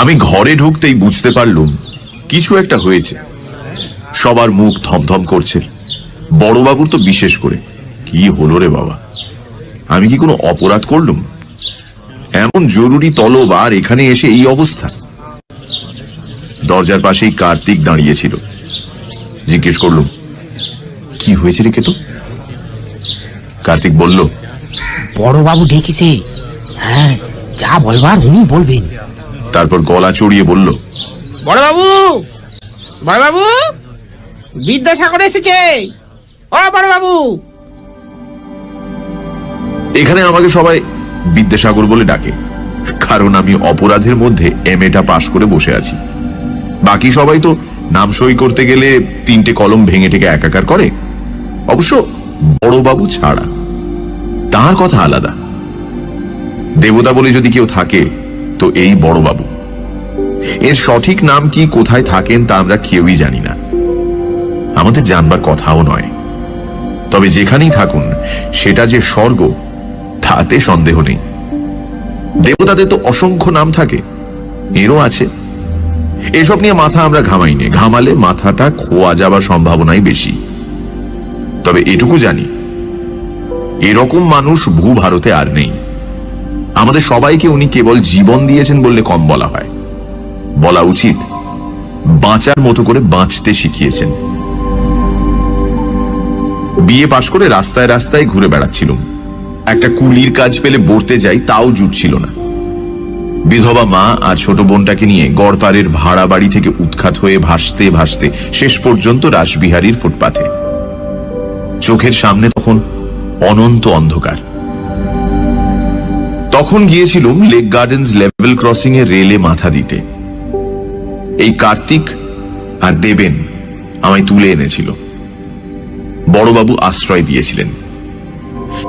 আমি ঘরে ঢুকতেই বুঝতে পারলুম কিছু একটা হয়েছে। সবার মুখ থমথম করছে, বড়বাবুর তো বিশেষ করে। কি হলো রে বাবা, আমি কি কোনো অপরাধ করলুম? এমন জরুরি তলব আর এখানে এসে এই অবস্থা। দরজার পাশেই কার্তিক দাঁড়িয়েছিল। জিজ্ঞেস করলুম, কি হয়েছে রে কেতো? কার্তিক বলল, বড়বাবু ডেকেছে। হ্যাঁ, যা বলবার উনি বলবেন। তারপর গলা চড়িয়ে বলল, বড়বাবু, বড়বাবু, বিদ্যাসাগর এসেছে। ও বড়বাবু! এখানে আমাকে সবাই বিদ্যাসাগর বলে ডাকে, কারণ আমি অপরাধের মধ্যে এমএটা পাশ করে বসে আছি। বাকি সবাই তো নাম সই করতে গেলে 3টে কলম ভেঙে টেকে একাকার করে, অবশ্য বড়বাবু ছাড়া। তার কথা আলাদা। দেবতা বলে যদি কেউ থাকে তো এই বড়বাবু। এর সঠিক নাম কি, কোথায় থাকেন তা আমরা কেউই জানি না, আমাদের জানবার কথাও নয়। তবে যেখানেই থাকুন সেটা যে স্বর্গ তাতে সন্দেহ নেই। দেবতাদের তো অসংখ্য নাম থাকে, এরও আছে। এসব নিয়ে মাথা আমরা ঘামাইনি, ঘামালে মাথাটা খোয়া যাবার সম্ভাবনাই বেশি। তবে এটুকু জানি, এরকম মানুষ ভূভারতে আর নেই। আমাদের সবাইকে উনি কেবল জীবন দিয়েছেন বললে কম বলা হয়। বলা উচিত বাঁচার মতো করে বাঁচতে শিখিয়েছেন। বিয়ে পাশ করে রাস্তায় রাস্তায় ঘুরে বেড়াচ্ছিলাম। একটা কুলির কাজ পেলে বর্তে যাই, তাও জুটছিল না। বিধবা মা আর ছোট বোনটাকে নিয়ে গড়পাড়ের ভাড়া বাড়ি থেকে উৎখাত হয়ে ভাসতে ভাসতে শেষ পর্যন্ত রাসবিহারীর ফুটপাথে। চোখের সামনে তখন অনন্ত অন্ধকার। তখন গিয়েছিলাম লেক গার্ডেন্স লেভেল ক্রসিং এ রেলে মাথা দিতে। এই কার্তিক আর দেবেন আমায় তুলে এনেছিল। বড়বাবু আশ্রয় দিয়েছিলেন।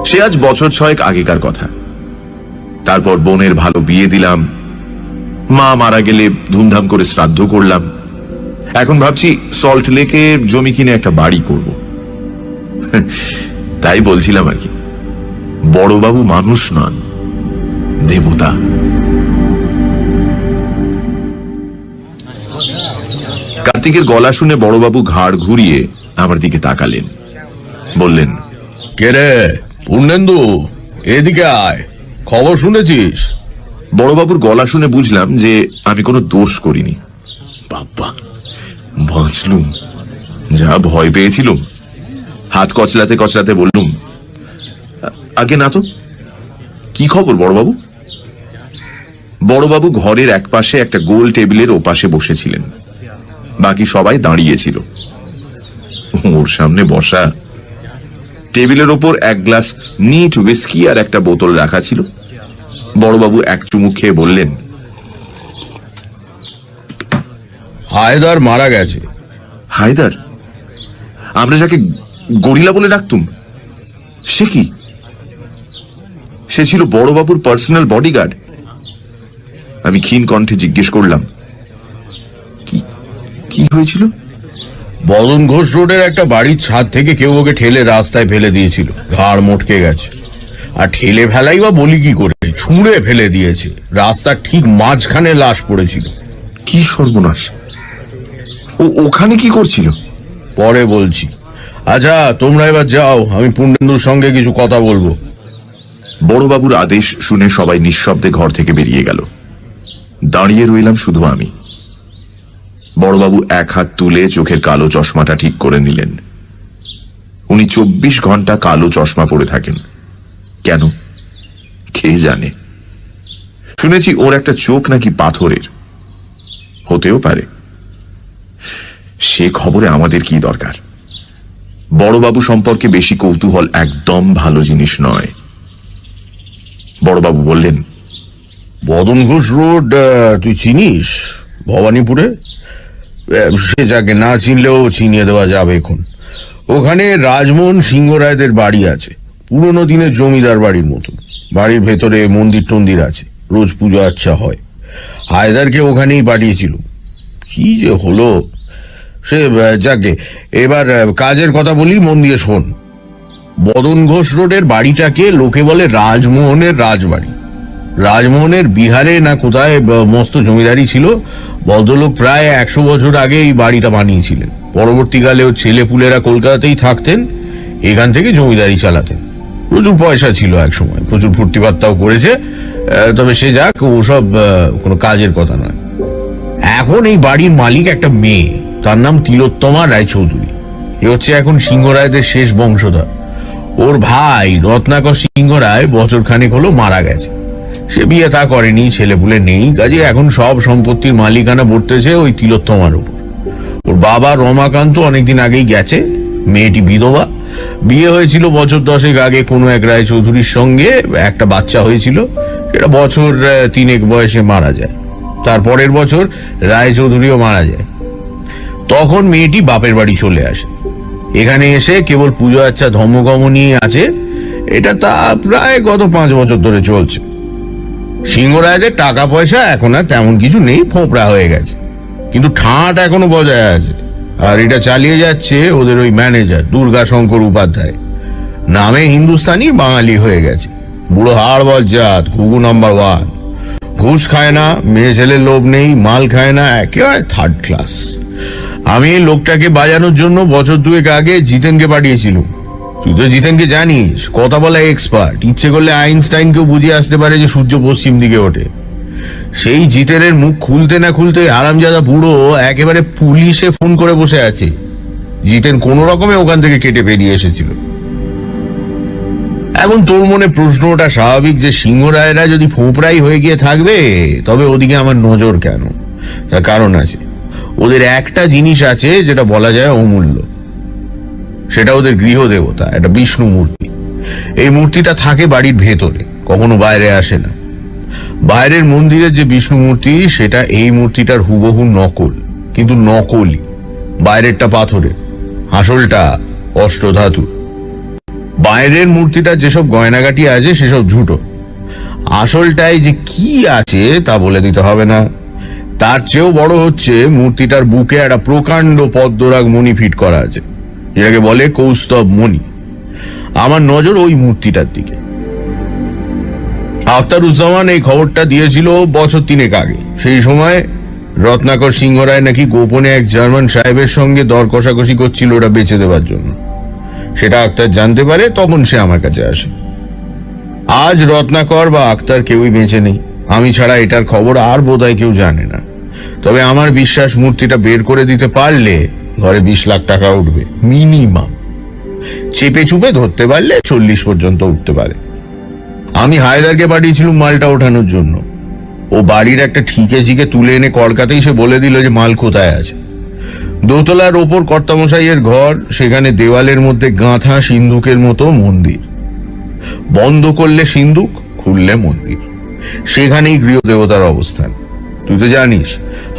সে আজ বছর 6 আগেকার কথা। তারপর বোনের ভালো বিয়ে দিলাম, মা মারা গেলে ধুমধাম করে শ্রাদ্ধ করলাম। এখন ভাবছি সল্ট লেকে জমি কিনে একটা বাড়ি করব। তাই বলছিলাম আর কি, বড়বাবু মানুষ নন, দেবতা। কার্তিকের গলা শুনে বড়বাবু ঘাড় ঘুরিয়ে আমার দিকে তাকালেন, বললেন, কে রে পূর্ণেন্দু, এদিকে আয়, খবর শুনেছিস? বড়বাবুর গলা শুনে বুঝলাম যে আমি কোনো দোষ করিনি। বাবা, বাঁচলুম। যা ভয় পেয়েছিলাম। হাত কচলাতে কচলাতে বললুম, আগে না তো। কি খবর বড়বাবু? বড়বাবু ঘরের এক পাশে একটা গোল টেবিলের ওপাশে বসেছিলেন, বাকি সবাই দাঁড়িয়েছিল। ওর সামনে বসা। টেবিলের ওপর এক গ্লাস নিট হুইস্কি আর একটা বোতল রাখা ছিল। বড়বাবু এক চুমুক খেয়ে বললেন, হায়দার মারা গেছে। হায়দার? আমরা যাকে গরিলা বলে ডাকতুম, সে কি? সে ছিল বড়বাবুর পার্সোনাল বডিগার্ড। আমি ক্ষীণ কণ্ঠে জিজ্ঞেস করলাম, কি হয়েছিল? বদন ঘোষ রোডের একটা বাড়ির ছাদ থেকে কেউ ওকে ঠেলে রাস্তায় ফেলে দিয়েছিল। ঘাড় মটকে গেছে। আর ঠেলে ফেলাই বা বলি কি করে, ছুঁড়ে ফেলে দিয়েছে। রাস্তার ঠিক মাঝখানে লাশ পড়েছিল। কি সর্বনাশ! ওখানে কি করছিল? পরে বলছি। আচ্ছা, তোমরা এবার যাও, আমি পূর্ণেন্দুর সঙ্গে কিছু কথা বলবো। বড়বাবুর আদেশ শুনে সবাই নিঃশব্দে ঘর থেকে বেরিয়ে গেল। দাঁড়িয়ে রইলাম শুধু আমি। বড়বাবু এক হাত তুলে চোখের কালো চশমাটা ঠিক করে নিলেন। উনি 24 ঘন্টা কালো চশমা পরে থাকেন। কেন? কে জানে। শুনেছি ওর একটা চোখ নাকি পাথরের। হতেও পারে। সে খবরে আমাদের কি দরকার? বড়বাবু সম্পর্কে বেশি কৌতূহল একদম ভালো জিনিস নয়। বড়বাবু বললেন, বদন ঘোষ রোড তুই চিনিস? ভবানীপুরে? সে যাকে না চিনলেও চিনিয়ে দেওয়া যাবে এখন। ওখানে রাজমোহন সিংহ রায়দের বাড়ি আছে, পুরনো দিনের জমিদার বাড়ির মতো। বাড়ির ভেতরে মন্দির টন্দির আছে, রোজ পুজো আচ্ছা হয়। হায়দারকে ওখানেই পাঠিয়েছিল। কি যে হলো সে যাকে। এবার কাজের কথা বলি, মন দিয়ে শোন। বদন ঘোষ রোডের বাড়িটাকে লোকে বলে রাজমোহনের রাজবাড়ি। রাজমোহনের বিহারে না কোথায় মস্ত জমিদারি ছিল। ভদ্রলোক প্রায় 100 বছর আগে এই বাড়িটা বানিয়েছিলেন। পরবর্তীকালে ওর ছেলেপুলেরা কলকাতাতেই থাকতেন, এখান থেকে জমিদারি চালাতেন। প্রচুর পয়সা ছিল এক সময়, প্রচুর ফুর্তিবার্তাও করেছে। তবে সে যাক, ওসব কোনো কাজের কথা নয়। এখন এই বাড়ির মালিক একটা মেয়ে, তার নাম তিলোত্তমা রায়চৌধুরী। এ হচ্ছে এখন সিংহ রায়দের শেষ বংশধর। ওর ভাই রত্নাকর সিংহ রায় বছর খানেক হলো মারা গেছে। সে বিয়ে তা করেনি, ছেলেপুলে নেই, কাজে এখন সব সম্পত্তির মালিকানা বর্তেছে ওই তিলোত্তমার উপর। ওর বাবা রমাকান্ত অনেকদিন আগেই গেছে, মেয়েটি বিধবা। বিয়ে হয়েছিল বছর 10 আগে কোনো এক রায়চৌধুরীর সঙ্গে, একটা বাচ্চা হয়েছিল, সেটা বছর 3 বয়সে মারা যায়। তারপরের বছর রায়চৌধুরীও মারা যায়। তখন মেয়েটি বাপের বাড়ি চলে আসে। এখানে এসে কেবল পুজো আচ্ছা ধর্মকর্ম নিয়ে আছে। এটা তা প্রায় গত 5 বছর ধরে চলছে। সিংহরায়দের টাকা পয়সা এখন আর তেমন কিছু নেই, ফোঁপড়া হয়ে গেছে, কিন্তু ঠাঁট এখনো বজায় আছে। আর এটা চালিয়ে যাচ্ছে ওদের ওই ম্যানেজার দুর্গাশঙ্কর উপাধ্যায়। নামে হিন্দুস্তানি, বাঙালি হয়ে গেছে। বুড়ো হাড় বজ্জাত, ঘুঘু নাম্বার 1। ঘুষ খায় না, মেয়ে ছেলের লোভ নেই, মাল খায় না, একেবারে 3rd ক্লাস। আমি এই লোকটাকে বাজানোর জন্য বছর 2 আগে জিতেনকে পাঠিয়েছিলাম। তুই তো জিতেনকে জানিস, কথা বলা এক্সপার্ট। ইচ্ছে করলে আইনস্টাইনকেও বুঝিয়ে আসতে পারে যে সূর্য পশ্চিম দিকে ওঠে। সেই জিতেনের মুখ খুলতে না খুলতে হারামজাদা বুড়ো একেবারে পুলিশে ফোন করে বসে আছে। জিতেন কোনো রকমে ওখান থেকে কেটে বেরিয়ে এসেছিল। এখন তোর মনে প্রশ্নটা স্বাভাবিক যে সিংহরায়রা যদি ফোঁপড়াই হয়ে গিয়ে থাকবে, তবে ওদিকে আমার নজর কেন? তার কারণ আছে। ওদের একটা জিনিস আছে যেটা বলা যায় অমূল্য। সেটা ওদের গৃহদেবতা, একটা বিষ্ণু মূর্তি। এই মূর্তিটা থাকে বাড়ির ভেতরে, কখনো বাইরে আসে না। বাইরের মন্দিরের যে বিষ্ণু মূর্তি, সেটা এই মূর্তিটার হুবহু নকল, কিন্তু নকলই। বাইরেরটা পাথরের, আসলটা অষ্টধাতু। বাইরের মূর্তিটা যেসব গয়নাগাটি আছে সেসব ঝুটো। আসলটায় যে কি আছে তা বলে দিতে হবে না। তার চেয়েও বড় হচ্ছে মূর্তিটার বুকে একটা প্রকাণ্ড পদ্মরাগ মণি ফিট করা আছে, যেটাকে বলে কৌস্তব মণি। আমার নজর ওই মূর্তিটার দিকে। আখতারুজ্জামান এই খবরটা দিয়েছিল বছর 3 আগে। সেই সময় রত্নাকর সিংহ রায় নাকি গোপনে এক জার্মান সাহেবের সঙ্গে দর কষাকষি করছিল ওটা বেচে দেওয়ার জন্য। সেটা আখতার জানতে পারে, তখন সে আমার কাছে আসে। আজ রত্নাকর বা আখতার কেউই বেঁচে নেই। আমি ছাড়া এটার খবর আর বোধহয় কেউ জানে না। তবে আমার বিশ্বাস মূর্তিটা বের করে দিতে পারলে ঘরে 20 লাখ টাকা উঠবে মিনিমাম। চেপে চুপে ধরতে পারলে 40 পর্যন্ত উঠতে পারে। আমি হায়দারকে পাঠিয়েছিলাম মালটা ওঠানোর জন্য। ও বাড়ির একটা ঠিকে ঝিকে তুলে এনে কলকাতায় সে বলে দিল যে মাল কোথায় আছে। দোতলার ওপর কর্তামশাইয়ের ঘর, সেখানে দেওয়ালের মধ্যে গাঁথা সিন্ধুকের মতো মন্দির। বন্ধ করলে সিন্ধুক, খুললে মন্দির। সেখানেই গৃহদেবতার অবস্থান। তুই তো জানিস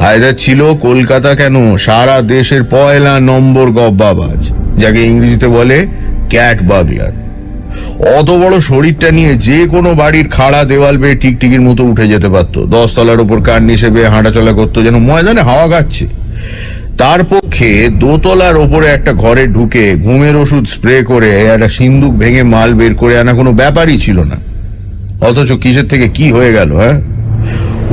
হায়দার ছিল কলকাতা কেন সারা দেশের 1 নম্বর গব্বাবাজ, যাকে ইংরেজিতে বলে ক্যাট বাগলার। অত বড় শরীরটা নিয়ে যে কোনো বাড়ির খাড়া দেওয়াল বেয়ে টিকটিকির মতো উঠে যেতে পারত। 10 তলার ওপর কার নিচে বেয়ে হাঁটাচলা করতো যেন ময়দানে হাওয়া খাচ্ছে। তার পক্ষে 2 তলার ওপরে একটা ঘরে ঢুকে ঘুমের ওষুধ স্প্রে করে একটা সিন্ধুক ভেঙে মাল বের করে আনা কোনো ব্যাপারই ছিল না। অথচ কিসের থেকে কি হয়ে গেল? হ্যাঁ,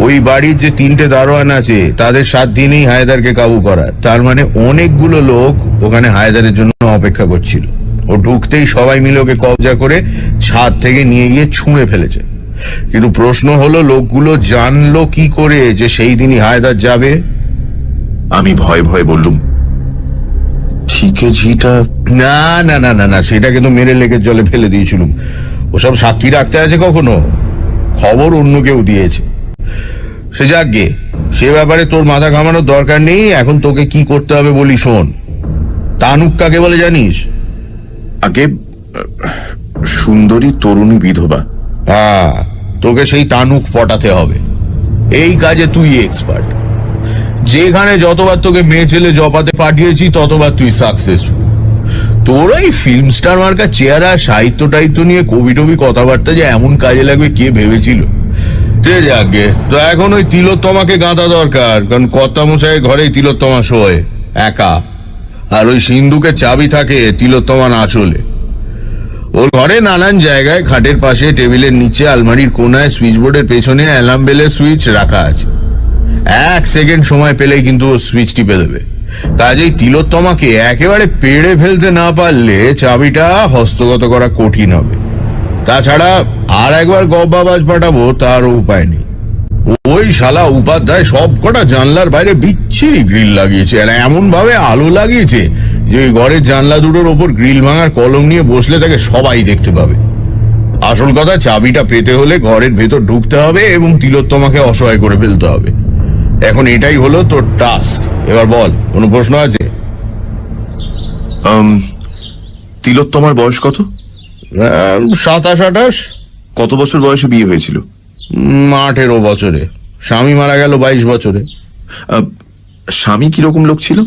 ওই বাড়ির যে 3টে দারোয়ান আছে তাদের 7 দিনেই হায়দারকে কাবু করা। তার মানে অনেকগুলো লোক ওখানে হায়দারের জন্য অপেক্ষা করছিল। ও ঢুকতেই সবাই মিলে ওকে কবজা করে ছাদ থেকে নিয়ে গিয়ে ছুঁড়ে ফেলেছে। কিন্তু প্রশ্ন হলো, লোকগুলো জানলো কি করে যে সেই দিনই হায়দার যাবে? আমি ভয়ে ভয়ে বললুম, ঠিকে ঝিটা? না না না না না, সেটাকে তো মেরে লেকের জলে ফেলে দিয়েছিলুম। ওসব সাক্ষী রাখতে আছে কখনো? খবর অন্য কেউ দিয়েছে। সে যাক গে, সে ব্যাপারে তোর মাথা ঘামানোর দরকার নেই। এখন তোকে কি করতে হবে বলি শোন। তানুক কাকে বলে জানিস? আগে সুন্দরী তরুণী বিধবা। হ্যাঁ, তোকে সেই তানুক পটাতে হবে। এই কাজে তুই এক্সপার্ট। যেখানে যতবার তোকে মেয়ে ছেলে জপাতে পাঠিয়েছি ততবার তুই সাকসেসফুল। তোর ওই ফিল্ম স্টার মার্কা চেহারা, সাহিত্য টাহিত্য নিয়ে কবি টবি কথাবার্তা যে এমন কাজে লাগবে কে ভেবেছিল? যাকে তো এখন ওই তিলোত্তমাকে গাঁথা দরকার, কারণ কর্তামশাইয়ের ঘরেই তিলোত্তমা শোয় একা। আর ওই সিন্ধুকের চাবি থাকে তিলোত্তমা আঁচলে। ওর ঘরে নানান জায়গায় খাটের পাশে, টেবিলের নিচে, আলমারির কোনায়, সুইচ বোর্ডের পেছনে অ্যালার্ম বেলের সুইচ রাখা আছে। 1 সেকেন্ড সময় পেলেই কিন্তু ও সুইচ টিপে দেবে। কাজেই তিলোত্তমাকে একেবারে পেড়ে ফেলতে না পারলে চাবিটা হস্তগত করা কঠিন হবে। তাছাড়া আর একবার গব্বাবাজ পাঠাবো তারও উপায় নেই। ওই শালা উপাধ্যায় সব কটা জানলার বাইরে বিচ্ছিরি গ্রিল লাগিয়েছে, আর এমন ভাবে আলো লাগিয়েছে যে ওই ঘরের জানলা দুটোর ওপর গ্রিল ভাঙার কলম নিয়ে বসলে তাকে সবাই দেখতে পাবে। আসল কথা, চাবিটা পেতে হলে ঘরের ভেতর ঢুকতে হবে এবং তিলোত্তমাকে অসহায় করে ফেলতে হবে। এখন এটাই হলো তোর টাস্ক। এবার বল, কোনো প্রশ্ন আছে? তিলোত্তমার বয়স কত? 27-28। কত বছর বয়সে বিয়ে হয়েছিল? 18 বছরে। স্বামী মারা গেল 22 বছরে। স্বামী কিরকম লোক ছিল?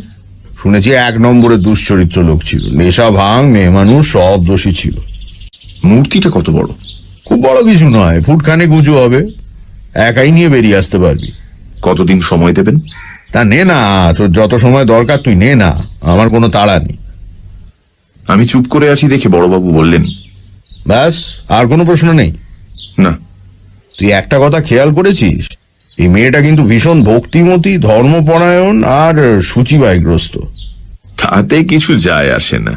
শুনেছি 1 নম্বরের দুশ্চরিত্র লোক ছিল। নেশা, ভাঙ, মেয়ে মানুষ সব দোষী ছিল। মূর্তিটা কত বড়? খুব বড় কিছু নয়, ফুটখানেক উঁচু হবে। একাই নিয়ে বেরিয়ে আসতে পারবি। কতদিন সময় দেবেন? তা নে না, তোর যত সময় দরকার তুই নে না, আমার কোনো তাড়া নেই। আমি চুপ করে আছি দেখে বড়বাবু বললেন, ব্যাস, আর কোনো প্রশ্ন নেই? না। তুই একটা কথা খেয়াল করেছিস? এই মেয়েটা কিন্তু ভীষণ ভক্তিমতী, ধর্মপরায়ণ আর সূচিবায়গ্রস্ত। তাতে কিছু যায় আসে না,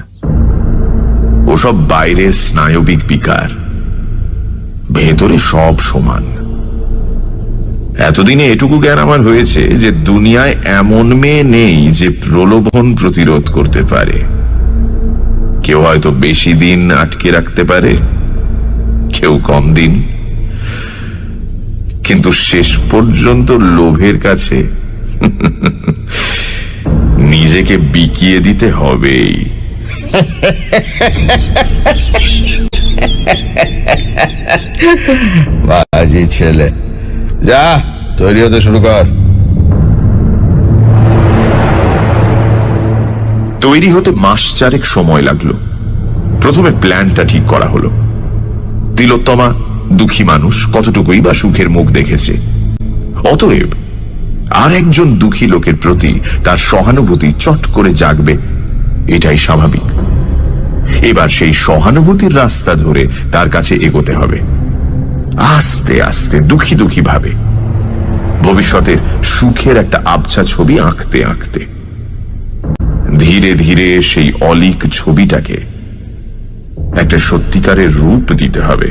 ওসব বাইরের স্নায়বিক বিকার, ভেতরে সব সমান। এতদিনে এটুকু জ্ঞান আমার হয়েছে যে দুনিয়ায় এমন মেয়ে নেই যে প্রলোভন প্রতিরোধ করতে পারে। কেউ হয়তো বেশি দিন আটকে রাখতে পারে, কেউ কম দিন, কিন্তু শেষ পর্যন্ত লোভের কাছে নিজেকে বিকিয়ে দিতে হবেই। বাজে ছেলে, যা তৈরি হতে শুরু কর। তৈরি হতে মাস 4 সময় লাগলো। প্রথমে প্ল্যানটা ঠিক করা হলো। তিলোত্তমা দুঃখী মানুষ, কতটুকুই বা সুখের মুখ দেখেছে। অতএব আর একজন দুঃখী লোকের প্রতি তার সহানুভূতি চট করে জাগবে, এটাই স্বাভাবিক। এবার সেই সহানুভূতির রাস্তা ধরে তার কাছে এগোতে হবে, আস্তে আস্তে, দুঃখী দুঃখী ভাবে, ভবিষ্যতের সুখের একটা আবছা ছবি আঁকতে আঁকতে। ধীরে ধীরে সেই অলীক ছবিটাকে একটা সত্যিকারের রূপ দিতে হবে।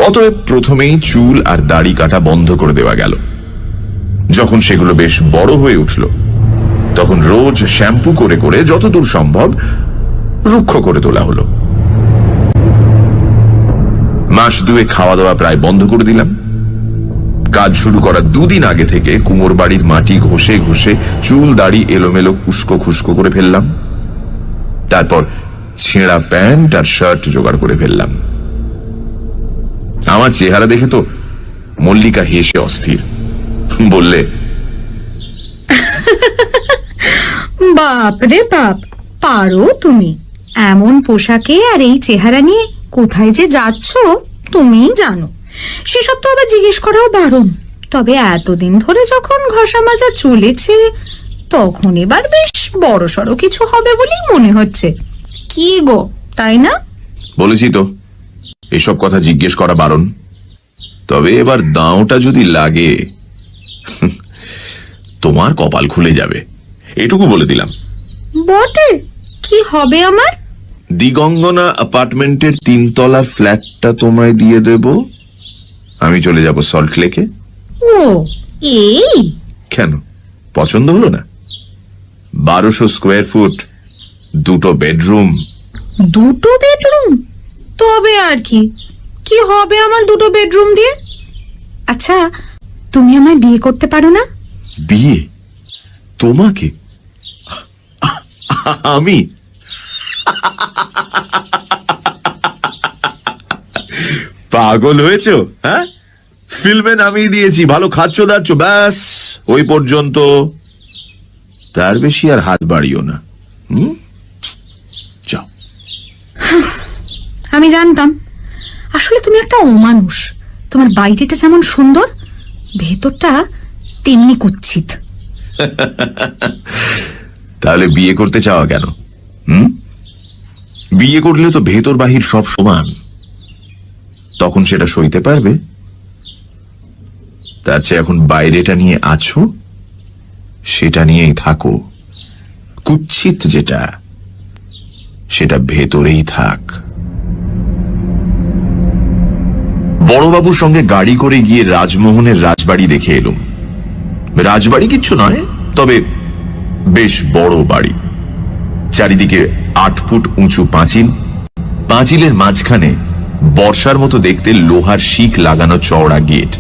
অতএব প্রথমেই চুল আর দাড়ি কাটা বন্ধ করে দেওয়া গেল। যখন সেগুলো বেশ বড় হয়ে উঠল, তখন রোজ শ্যাম্পু করে করে যতদূর সম্ভব রুক্ষ করে তোলা হলো। মাস 2 খাওয়া দাওয়া প্রায় বন্ধ করে দিলাম। কাজ শুরু করার 2 দিন আগে থেকে কুমোর বাড়ির মাটি ঘষে ঘষে চুল দাড়ি এলোমেলো উস্কো খুস্কো করে ফেললাম। তারপর ছেঁড়া প্যান্ট আর শার্ট জোগাড় করে ফেললাম। আমার চেহারা দেখে তো মল্লিকা হেসে অস্থির, বললে, বাপ রে বাপ, পারো তুমি। এমন পোশাকে আর এই চেহারা নিয়ে কোথায় যে যাচ্ছ তুমিই জানো। সেসব তো আবার জিজ্ঞেস করাও বারণ। তবে এতদিন ধরে যখন ঘষা মাজা চলেছে, তখন এবার বেশ বড়সড় কিছু হবে বলেই মনে হচ্ছে। কি গো, তাই না? বলেছি তো, এসব কথা জিজ্ঞেস করা বারণ। তবে এবার দাঁওটা যদি লাগে তোমার কপাল খুলে যাবে, এটুকু বলে দিলাম। বটে, কি হবে আমার? দিগঙ্গনা অ্যাপার্টমেন্টের 3 তলার ফ্ল্যাটটা তোমায় দিয়ে দেব। আমি চলে যাব সল্ট লেকে। ও এই? কেন, পছন্দ হলো না? 1200 স্কোয়ার ফুট, 2টো বেডরুম। 2টো বেডরুম? তবে আর কি, কি হবে আমার 2টো বেডরুম দিয়ে? আচ্ছা, তুমি আমায় বিয়ে করতে পারো না? বিয়ে? তোমাকে? আমি? পাগল হয়েছো? হ্যাঁ, ফিল্মে নামিয়ে দিয়েছি, ভালো খাচ্ছ দাচ্ছ, ব্যাস ওই পর্যন্ত। তার বেশি আর হাত বাড়িও না। যাও। আমি জানতাম। আসলে তুমি একটা অমানুষ। তোমার বাইরেটা যেমন সুন্দর, ভেতরটা তেমনি কুৎসিত। তাহলে বিয়ে করতে চাওয়া কেন? বিয়ে করলে তো ভেতর বাহির সব সমান, তখন সেটা সইতে পারবে? তার চেয়ে এখন বাইরেটা নিয়ে আছো, সেটা নিয়েই থাকো। কুৎসিত যেটা, সেটা ভেতরেই থাক। বড়বাবুর সঙ্গে গাড়ি করে গিয়ে রাজমোহনের রাজবাড়ি দেখে এলুম। রাজবাড়ি কিচ্ছু নয়, তবে বেশ বড় বাড়ি। চারিদিকে 8 ফুট উঁচু পাঁচিল, পাঁচিলের মাঝখানে বর্ষার মতো দেখতে লোহার শিক লাগানো চওড়া গেট।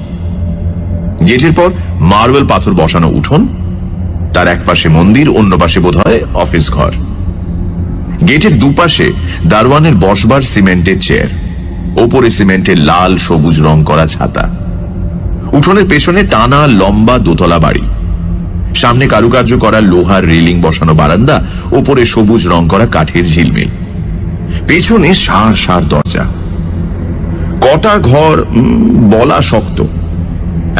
গেটের পর মার্বেল পাথর বসানো উঠোন, তার এক পাশে মন্দির, অন্য পাশে বোধহয় অফিস ঘর। গেটের দুপাশে দারোয়ানের বসবার সিমেন্টের চেয়ার, ওপরে সিমেন্টের লাল সবুজ রং করা ছাতা। উঠোনের পেছনে টানা লম্বা দোতলা বাড়ি, সামনে কারুকার্য করা লোহার রেলিং বসানো বারান্দা, ওপরে সবুজ রং করা কাঠের ঝিলমিল, পেছনে সার সার দরজা। কটা ঘর বলা শক্ত।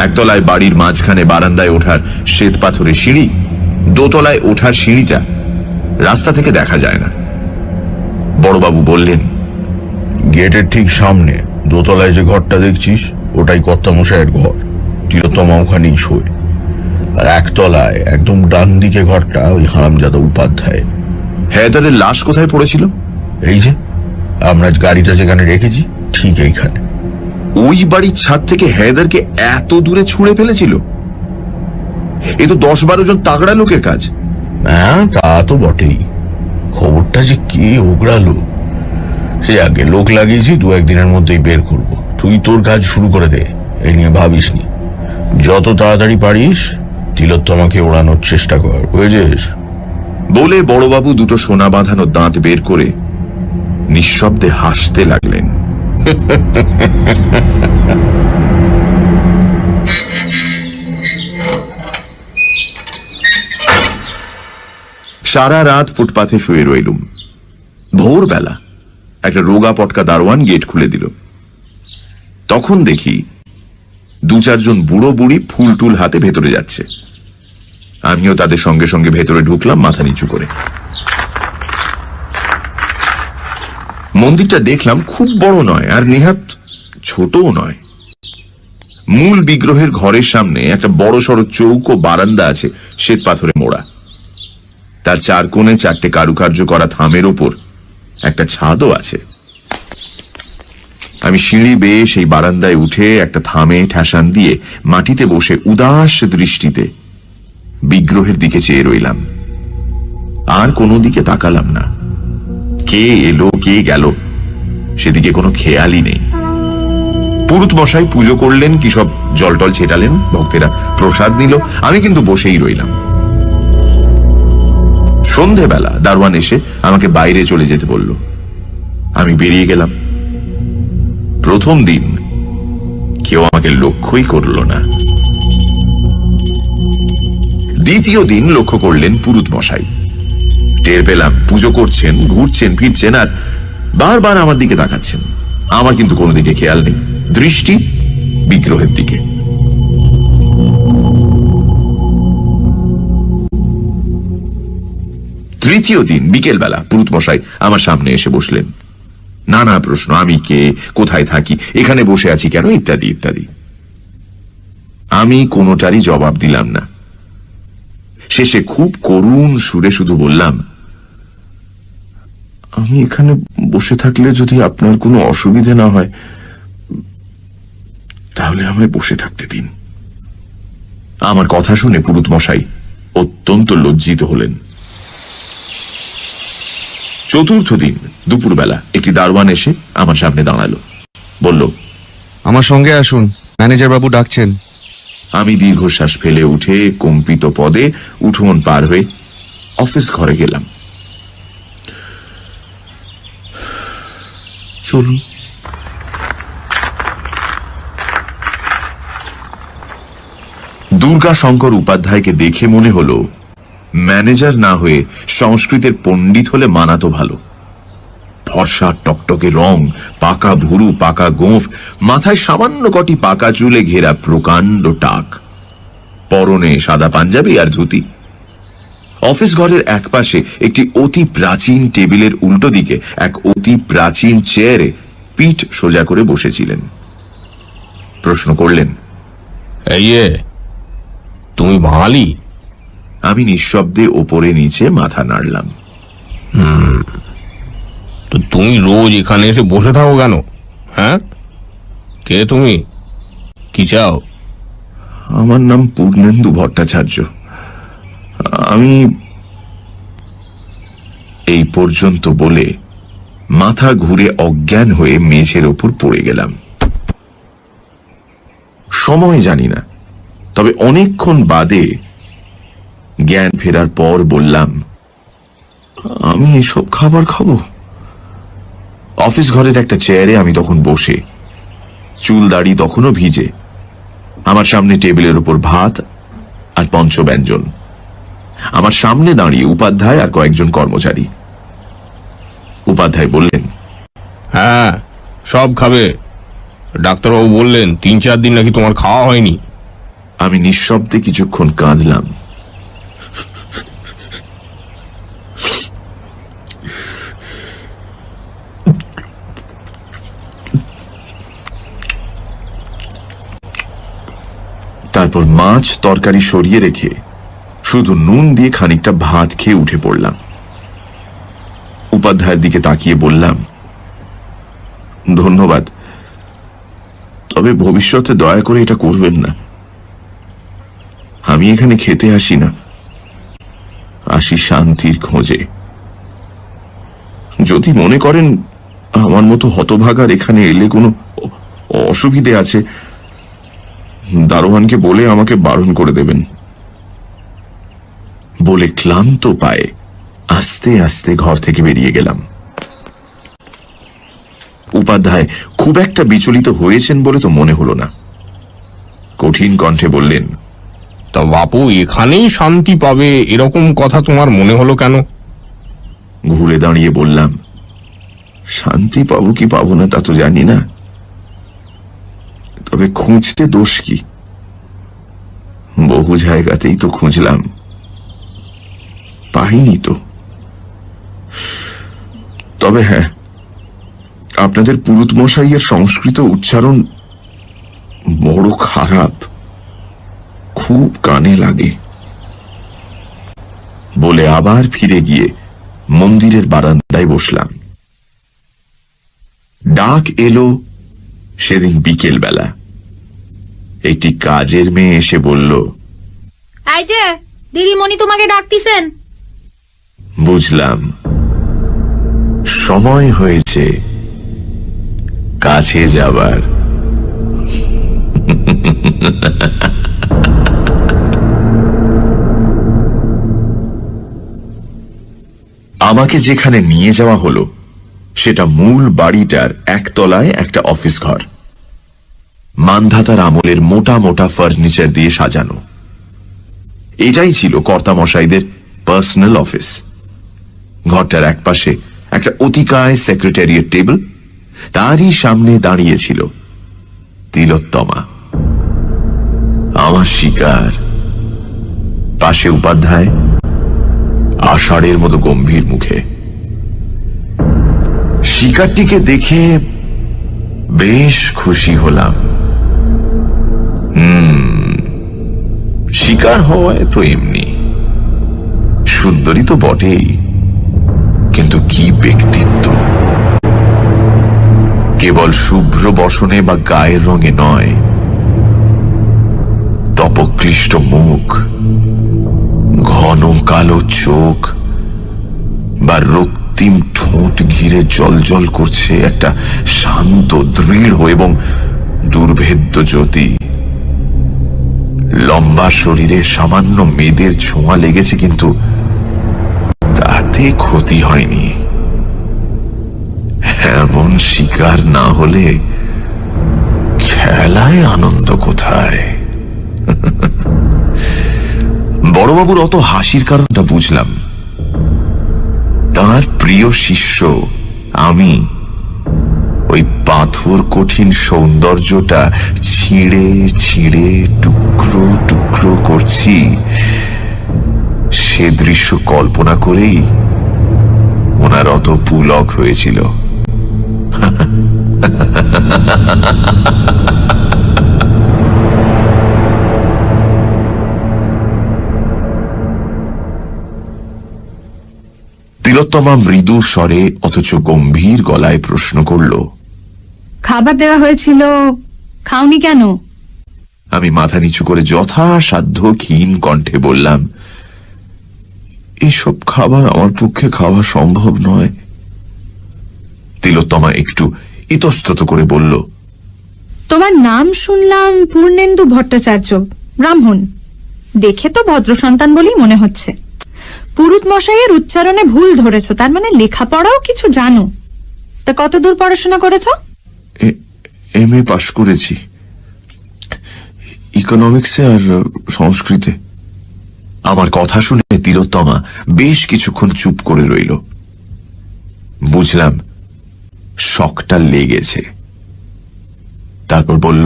একতলায় বাড়ির মাঝখানে বারান্দায় ওঠার শ্বেত পাথরের সিঁড়ি, দোতলায় ওঠার সিঁড়িটা রাস্তা থেকে দেখা যায় না। বড়বাবু বললেন, গেটের ঠিক সামনে দোতলায় যে ঘরটা দেখছিস, ওটাই কর্তামশাইয়ের ঘর। তিলোত্তমা ওখানেই শোয়। আর একতলায় একদম ডান দিকে ঘরটা ওই হারামজাদা উপাধ্যায়। হেদারের লাশ কোথায় পড়েছিল? এই যে আমরা গাড়িটা যেখানে রেখেছি, ঠিক এইখানে। ওই বাড়ির ছাদ থেকে হেদারকে এত দূরে ছুঁড়ে ফেলেছিল? এ তো 10-12 জন তাগড়া লোকের কাজ। হ্যাঁ, তা তো বটেই। খবরটা যে কে ওগড়ালো, সে আগে লোক লাগিয়েছি, 2-1 দিনের মধ্যেই বের করব। তুই তোর কাজ শুরু করে দে, এই নিয়ে ভাবিস নি। যত তাড়াতাড়ি পারিস তিলোত্তমাকে ওড়ানোর চেষ্টা কর, বুঝেছিস? বলে বড়বাবু দুটো সোনা বাঁধানো দাঁত বের করে নিঃশব্দে হাসতে লাগলেন। সারা রাত ফুটপাথে শুয়ে রইলুম। ভোরবেলা একটা রোগা পটকা দারোয়ান গেট খুলে দিল। তখন দেখি 2-4 জন বুড়ো বুড়ি ফুল টুল হাতে ভেতরে যাচ্ছে। আমিও তাদের সঙ্গে সঙ্গে ভেতরে ঢুকলাম, মাথা নিচু করে। মন্দিরটা দেখলাম খুব বড় নয়, আর নেহাত ছোটও নয়। মূল বিগ্রহের ঘরের সামনে একটা বড় সড়ো চৌকো বারান্দা আছে, শ্বেত পাথরে মোড়া। তার 4 কোণে 4টে কারুকার্য করা থামের ওপর একটা ছাদও আছে। আমি সিঁড়ি বেয়ে সেই বারান্দায় উঠে একটা থামে ঠেসান দিয়ে মাটিতে বসে উদাস দৃষ্টিতে বিগ্রহের দিকে চেয়ে রইলাম। আর কোনো দিকে তাকালাম না। কে এলো কে গেল সেদিকে কোনো খেয়ালই নেই। পুরুত মশাই পুজো করলেন, কি সব জল টল ছেটালেন, ভক্তেরা প্রসাদ নিল, আমি কিন্তু বসেই রইলাম। সন্ধেবেলা দারোয়ান এসে আমাকে বাইরে চলে যেতে বলল। আমি বেরিয়ে গেলাম। প্রথম দিন কেউ আমাকে লক্ষ্যই করল না। দ্বিতীয় দিন লক্ষ্য করলেন পুরুত মশাই। টের পেলাম পুজো করছেন, ঘুরছেন ফিরছেন, আর বারবার আমার দিকে তাকাচ্ছেন। আমার কিন্তু কোনো দিকে খেয়াল নেই, দৃষ্টি বিগ্রহের দিকে। তৃতীয় দিন বিকেলবেলা পুরুত মশাই আমার সামনে এসে বসলেন। নানা প্রশ্ন, আমি কে, কোথায় থাকি, এখানে বসে আছি কেন, ইত্যাদি ইত্যাদি। আমি কোনোটারই জবাব দিলাম না। শেষে খুব করুণ সুরে শুধু বললাম, আমি এখানে বসে থাকলে যদি আপনার কোনো অসুবিধে না হয়, তাহলে আমায় বসে থাকতে দিন। আমার কথা শুনে পুরুত মশাই অত্যন্ত লজ্জিত হলেন। চতুর্থ দিন দুপুরবেলা একটি দারোয়ান এসে আমার সামনে দাঁড়ালো, বলল, আমার সঙ্গে আসুন, ম্যানেজার বাবু ডাকছেন। আমি দীর্ঘশ্বাস ফেলে উঠে কম্পিত পদে উঠোন পার হয়ে অফিস ঘরে গেলাম। চলুন। দুর্গা শঙ্কর উপাধ্যায়কে দেখে মনে হলো ম্যানেজার না হয়ে সংস্কৃতের পণ্ডিত হলে মানাতো ভালো। ফর্সা টকটকে রং, পাকা ভুরু, পাকা গোঁফ, মাথায় সামান্য কটি পাকা চুলে ঘেরা প্রকাণ্ড টাক, পরনে সাদা পাঞ্জাবি আর ধুতি। অফিস ঘরের একপাশে একটি অতি প্রাচীন টেবিলের উল্টো দিকে এক অতি প্রাচীন চেয়ারে পিঠ সোজা করে বসেছিলেন। প্রশ্ন করলেন, এই যে, তুমি বাঙালি? আমি নিঃশব্দে ওপরে নিচে মাথা নাড়লাম। তো তুমি রোজ এখানে এসে বসে থাকো কেন? হ্যাঁ, কে তুমি? কি চাও? আমার নাম পূর্ণেন্দু ভট্টাচার্য। আমি এই পর্যন্ত বলে মাথা ঘুরে অজ্ঞান হয়ে মেঝের ওপর পড়ে গেলাম। সময় জানি না, তবে অনেকক্ষণ বাদে জ্ঞান ফেরার পর বললাম, আমি এসব খাবার খাবো? অফিস ঘরের একটা চেয়ারে আমি তখন বসে, চুল দাড়ি তখনও ভিজে। আমার সামনে টেবিলের উপর ভাত আর পঞ্চব্যঞ্জন। আমার সামনে দাঁড়িয়ে উপাধ্যায় আর কয়েকজন কর্মচারী। উপাধ্যায় বললেন, হ্যাঁ, সব খাবে। ডাক্তারবাবু বললেন 3-4 দিন নাকি তোমার খাওয়া হয়নি। আমি নিঃশব্দে কিছুক্ষণ কাঁদলাম। তারপর মাছ তরকারি সরিয়ে রেখে শুধু নুন দিয়ে খানিকটা ভাত খেয়ে উঠে পড়লাম। উপাধ্যায়ের দিকে তাকিয়ে বললাম, ধন্যবাদ, তবে ভবিষ্যতে দয়া করে এটা করবেন না। আমি এখানে খেতে আসি না, আসি শান্তির খোঁজে। যদি মনে করেন আমার মতো হতভাগার এখানে এলে কোনো অসুবিধে আছে, দারোয়ানকে বলে আমাকে বারণ করে দেবেন। বলে ক্লান্ত পায়ে আস্তে আস্তে ঘর থেকে বেরিয়ে গেলাম। উপাধ্যায় খুব একটা বিচলিত হয়েছেন বলে তো মনে হলো না। কঠিন কণ্ঠে বললেন, তা বাপু এখানেই শান্তি পাবে এরকম কথা তোমার মনে হলো কেন? ঘুরে দাঁড়িয়ে বললাম, শান্তি পাবো কি পাবো না তা তো জানি না, তবে খুঁজতে দোষ কি? বহু জায়গাতেই তো খুঁজলাম, পাইনি তো। তবে হ্যাঁ, আপনাদের পুরুত মশাইয়ের সংস্কৃত উচ্চারণ বড় খারাপ, খুব কানে লাগে। বলে আবার ফিরে গিয়ে মন্দিরের বারান্দায় বসলাম। ডাক এলো সেদিন বিকেল বেলা। একটি কাজের মেয়ে এসে বলল, এই যে দিদিমণি তোমাকে ডাকতিছেন। বুঝলাম, সময় হয়েছে কাছে যাবার। আমাকে যেখানে নিয়ে যাওয়া হলো সেটা মূল বাড়িটার একতলায় একটা অফিস ঘর। মানধাতার আমলের মোটা মোটা ফার্নিচার দিয়ে সাজানো। এটাই ছিল কর্তামশাইদের পার্সোনাল অফিস। ঘরটার একপাশে একটা অতিকায় সেক্রেটারিয়েট টেবিল, তারই সামনে দাঁড়িয়েছিল তিলোত্তমা, আমার শিকার। পাশে উপাধ্যায়, আষাঢ়ের মতো গম্ভীর মুখে। শিকারটিকে দেখে বেশ খুশি হলাম। শিকার হওয়ায় তো এমনি, সুন্দরী তো বটেই, কিন্তু কি ব্যক্তিত্ব! কেবল শুভ্র বসনে বা গায়ের রঙে নয়, তপক্লিষ্ট মুখ, ঘন কালো চোখ বা রক্তিম ঠোঁট ঘিরে জলজল করছে একটা শান্ত, দৃঢ় এবং দুর্ভেদ্য জ্যোতি। লম্বা শরীরে সামান্য মেয়েদের ছোঁয়া লেগেছে, কিন্তু তাতে ক্ষতি হয়নি। এমন শিকার না হলে খেলায় আনন্দ কোথায়? বড়বাবুর অত হাসির কারণটা বুঝলাম। তার প্রিয় শিষ্য আমি ওই পাথর কঠিন সৌন্দর্যটা ছিঁড়ে ছিঁড়ে টুকরো টুকরো করছি, সে দৃশ্য কল্পনা করেই ওনার অত পুলক হয়েছিল। তিলোত্তমা মৃদু স্বরে অথচ গম্ভীর গলায় প্রশ্ন করল, খাবার দেওয়া হয়েছিল, খাওনি কেন? আমি মাথা নিচু করে যথাসাধ্য ক্ষীণ কণ্ঠে বললাম, এসব খাবার আমার পক্ষে খাওয়া সম্ভব নয়। তিলোত্তমা একটু ইতস্তত করে বলল, তোমার নাম শুনলাম পূর্ণেন্দু ভট্টাচার্য, ব্রাহ্মণ। দেখে তো ভদ্র সন্তান বলেই মনে হচ্ছে। পুরুত মশাইয়ের উচ্চারণে ভুল ধরেছ, তার মানে লেখাপড়াও কিছু জানো। তা কতদূর পড়াশোনা করেছ? এমএ পাশ করেছি, ইকোনমিক্সে আর সংস্কৃতে। আমার কথা শুনে তিলোত্তমা বেশ কিছুক্ষণ চুপ করে রইল। বুঝলাম শকটা লেগেছে। তারপর বলল,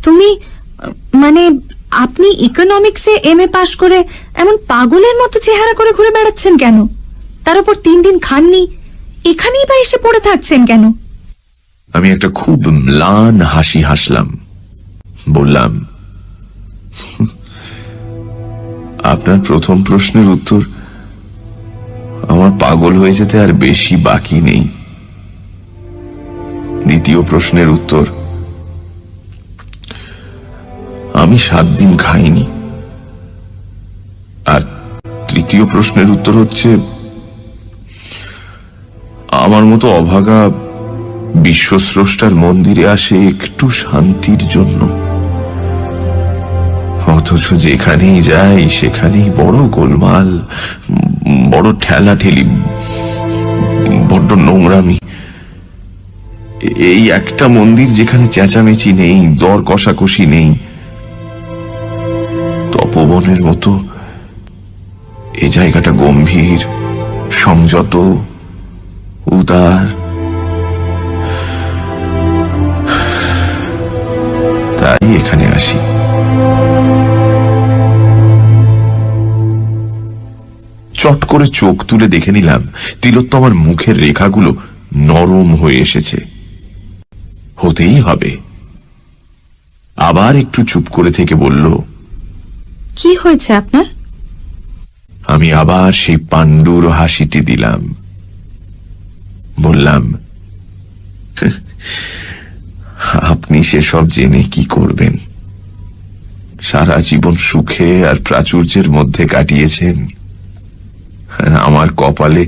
তুমি মানে আপনি ইকোনমিক্সে এমএ পাশ করে এমন পাগলের মতো চেহারা করে ঘুরে বেড়াচ্ছেন কেন? তার উপর 3 দিন খাননি, এখানেই বা এসে পড়ে থাকছেন কেন? আমি একটা খুব ম্লান হাসি হাসলাম। বললাম, আপনার প্রথম প্রশ্নের উত্তর আমার পাগল হয়ে যেতে আর বেশি বাকি নেই। দ্বিতীয় প্রশ্নের উত্তর, আমি 7 দিন খাইনি। আর তৃতীয় প্রশ্নের উত্তর হচ্ছে, আমার মতো অভাগা বিশ্বস্রষ্টার মন্দিরে আসে একটু শান্তির জন্য, অথচ যেখানেই যাই সেখানেই বড় গোলমাল, বড় ঠেলাঠেলি, বড্ড নোংরামি। এই একটা মন্দির যেখানে চেঁচামেচি নেই, দর কষাকষি নেই, তপবনের মতো এই জায়গাটা গম্ভীর, সংযত, উদার। তাই এখানে আসি। চট করে চোখ তুলে দেখে নিলাম তিলোত্তমার মুখের রেখাগুলো নরম হয়ে এসেছে। হতেই হবে। আবার একটু চুপ করে থেকে বলল, কি হয়েছে আপনার? আমি আবার সেই পাণ্ডুর হাসিটি দিলাম। বললাম, আপনি সেসব জেনে কি করবেন? সারা জীবন সুখে আর প্রাচুর্যের মধ্যে কাটিয়েছেন, আমার কপালে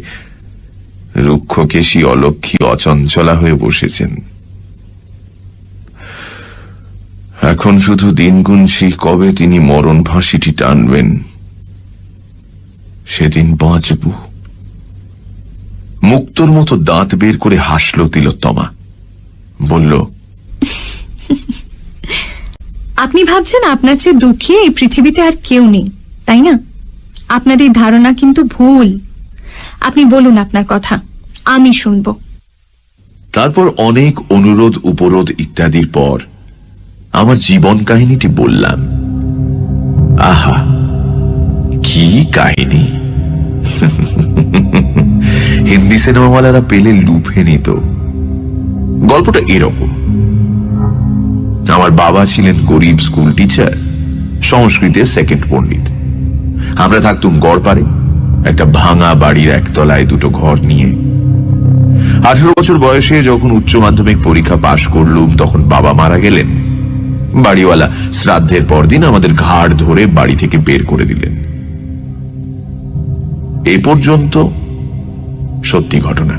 রুক্ষকেশী অলক্ষী অচঞ্চলা হয়ে বসেছেন। এখন শুধু দিন গুনছি কবে তিনি মরণ ফাঁসিটি টানবেন, সেদিন বাঁচব। মুক্তোর মতো দাঁত বের করে হাসল তিলোত্তমা। বলল, আপনি ভাবছেন আপনার চেয়ে দুঃখী এই পৃথিবীতে আর কেউ নেই, তাই না? আপনার এই ধারণা কিন্তু ভুল। আপনি বলুন আপনার কথা, আমি শুনব। তারপর অনেক অনুরোধ উপরোধ ইত্যাদির পর আমার জীবন কাহিনীটি বললাম। আহা, কি কাহিনী! হিন্দি সিনেমাওয়ালারা পেলে লুফে নিত। গল্পটা এরকম, আমার বাবা ছিলেন গরিব স্কুল টিচার, সংস্কৃতের সেকেন্ড পণ্ডিত। আমরা থাকতুম গড়পাড়ে একটা ভাঙা বাড়ির একতলায় 2টো ঘর নিয়ে। 18 বছর বয়সে যখন উচ্চ মাধ্যমিক পরীক্ষা পাশ করলুম তখন বাবা মারা গেলেন। বাড়িওয়ালা শ্রাদ্ধের পরদিন আমাদের ঘাড় ধরে বাড়ি থেকে বের করে দিলেন। এই পর্যন্ত সত্যি ঘটনা।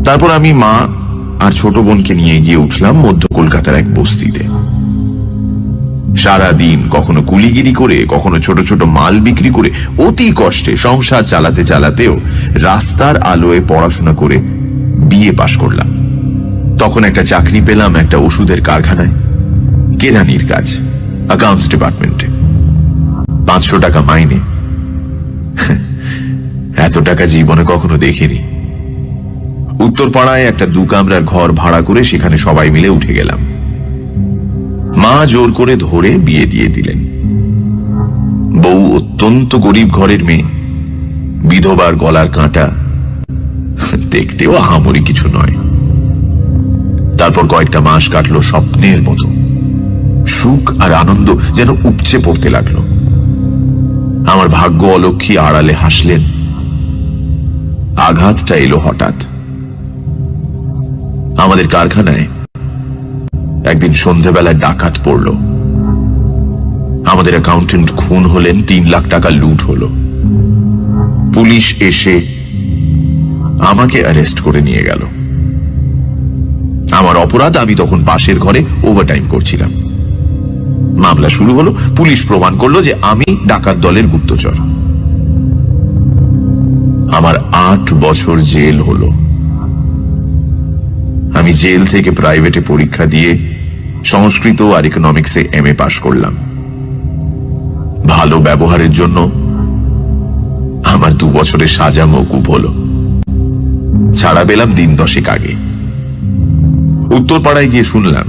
তারপর আমি মা আর ছোট বোনকে নিয়ে গিয়ে উঠলাম মধ্য কলকাতার এক বস্তিতে। সারাদিন কখনো কুলিগিরি করে, কখনো ছোট ছোট মাল বিক্রি করে অতি কষ্টে সংসার চালাতে চালাতেও রাস্তার আলোয় পড়াশোনা করে বিএ পাশ করলাম। তখন একটা চাকরি পেলাম একটা ওষুধের কারখানায়, কেরানির কাজ, অ্যাকাউন্টস ডিপার্টমেন্টে। 500 টাকা মাইনে। এত টাকা জীবনে কখনো দেখিনি। উত্তরপাড়ায় একটা 2 কামরার ঘর ভাড়া করে সেখানে সবাই মিলে উঠে গেলাম। মা জোর করে ধরে বিয়ে দিয়ে দিলেন। বউ অত্যন্ত গরিব ঘরের মেয়ে, বিধবার গলার কাঁটা, দেখতেও আহামরি কিছু নয়। তারপর কয়েকটা মাস কাটলো স্বপ্নের মতো। সুখ আর আনন্দ যেন উপচে পড়তে লাগলো। আমার ভাগ্য অলক্ষী আড়ালে হাসলেন। আঘাতটা এলো হঠাৎ। আমাদের কারখানায় একদিন সন্ধ্যাবেলায় ডাকাত পড়ল। আমাদের অ্যাকাউন্টেন্ট খুন হলেন, 3 লাখ টাকা লুট হলো। পুলিশ এসে আমাকে অ্যারেস্ট করে নিয়ে গেল। আমার অপরাধ, আমি তখন পাশের ঘরে ওভারটাইম করছিলাম। মামলা শুরু হলো। পুলিশ প্রমাণ করলো যে আমি ডাকাত দলের গুপ্তচর। আমার 8 বছর জেল হলো। আমি জেল থেকে প্রাইভেটে পরীক্ষা দিয়ে সংস্কৃত আর ইকোনমিক্সে MA পাশ করলাম। ভালো ব্যবহারের জন্য আমার 2 বছরের সাজা মওকুফ হলো। ছাড়া পেলাম দিন 10 আগে। উত্তরপাড়ায় গিয়ে শুনলাম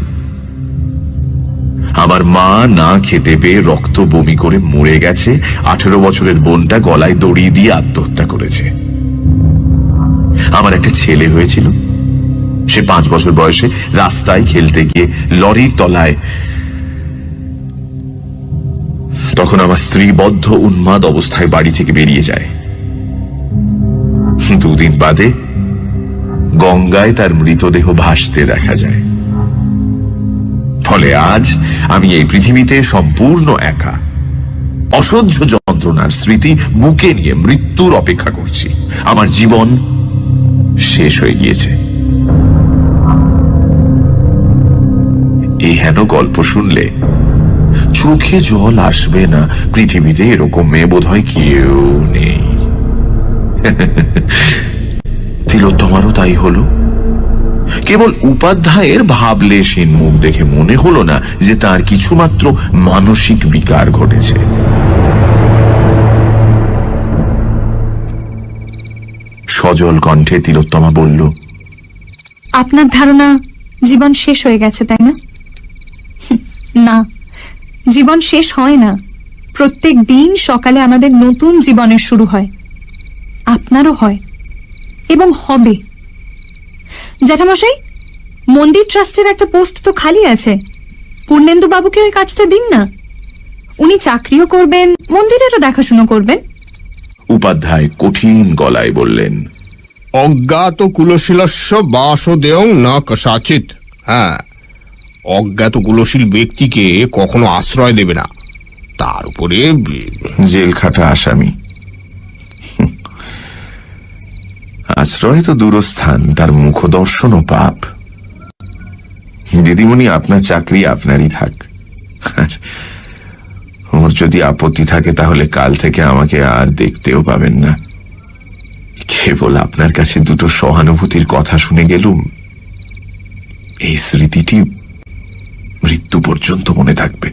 আমার মা না খেতে পেয়ে রক্ত বমি করে মরে গেছে, 18 বছরের বোনটা গলায় দড়ি দিয়ে আত্মহত্যা করেছে। আমার একটা ছেলে হয়েছিল, সে 5 বছর বয়সে রাস্তায় খেলতে গিয়ে লরির তলায়। তখন আমার স্ত্রী বদ্ধ উন্মাদ অবস্থায় বাড়ি থেকে বেরিয়ে যায়। 2 দিন বাদে গঙ্গায় তার মৃতদেহ ভাসতে দেখা যায়। ফলে আজ আমি এই পৃথিবীতে সম্পূর্ণ একা, অসহ্য যন্ত্রণার স্মৃতি বুকে নিয়ে মৃত্যুর অপেক্ষা করছি। আমার জীবন শেষ হয়ে গিয়েছে। এই হেন গল্প শুনলে চোখে জল আসবে না। পৃথিবীতে এরকম মেয়ে বোধহয় কেউ নেই। তিলোত্তমারও তাই হলো। কেবল উপাধ্যায়ের ভাবলেশহীন মুখ দেখে মনে হলো না যে তার কিছুমাত্র মানসিক বিকার ঘটেছে। সজল কণ্ঠে তিলোত্তমা বলল, আপনার ধারণা জীবন শেষ হয়ে গেছে, তাই না? না, জীবন শেষ হয় না। প্রত্যেক দিন সকালে আমাদের নতুন জীবনের শুরু হয়। আপনারও হয় এবং হবে। জ্যাঠামশাই, মন্দির ট্রাস্টের একটা পোস্ট তো খালি আছে। পূর্ণেন্দু বাবুকে ওই কাজটা দিন না। উনি চাকরিও করবেন, মন্দিরেরও দেখাশুনো করবেন। উপাধ্যায় কঠিন গলায় বললেন, অজ্ঞাত কুলশীলস্য বাসদেয়ং না কসাচিৎ। হ্যাঁ, অজ্ঞাত কুলশীল ব্যক্তিকে কখনো আশ্রয় দেবে না। তার উপরে জেল খাটা আসামি। আশ্রয় তো দূরস্থান, তার মুখদর্শনও পাপ। দিদিমণি, আপনার চাকরি আপনারই থাক। ওর যদি আপত্তি থাকে তাহলে কাল থেকে আমাকে আর দেখতেও পাবেন না। কেবল আপনার কাছে 2টো সহানুভূতির কথা শুনে গেলুম। এই স্মৃতিটি মৃত্যু পর্যন্ত মনে থাকবে।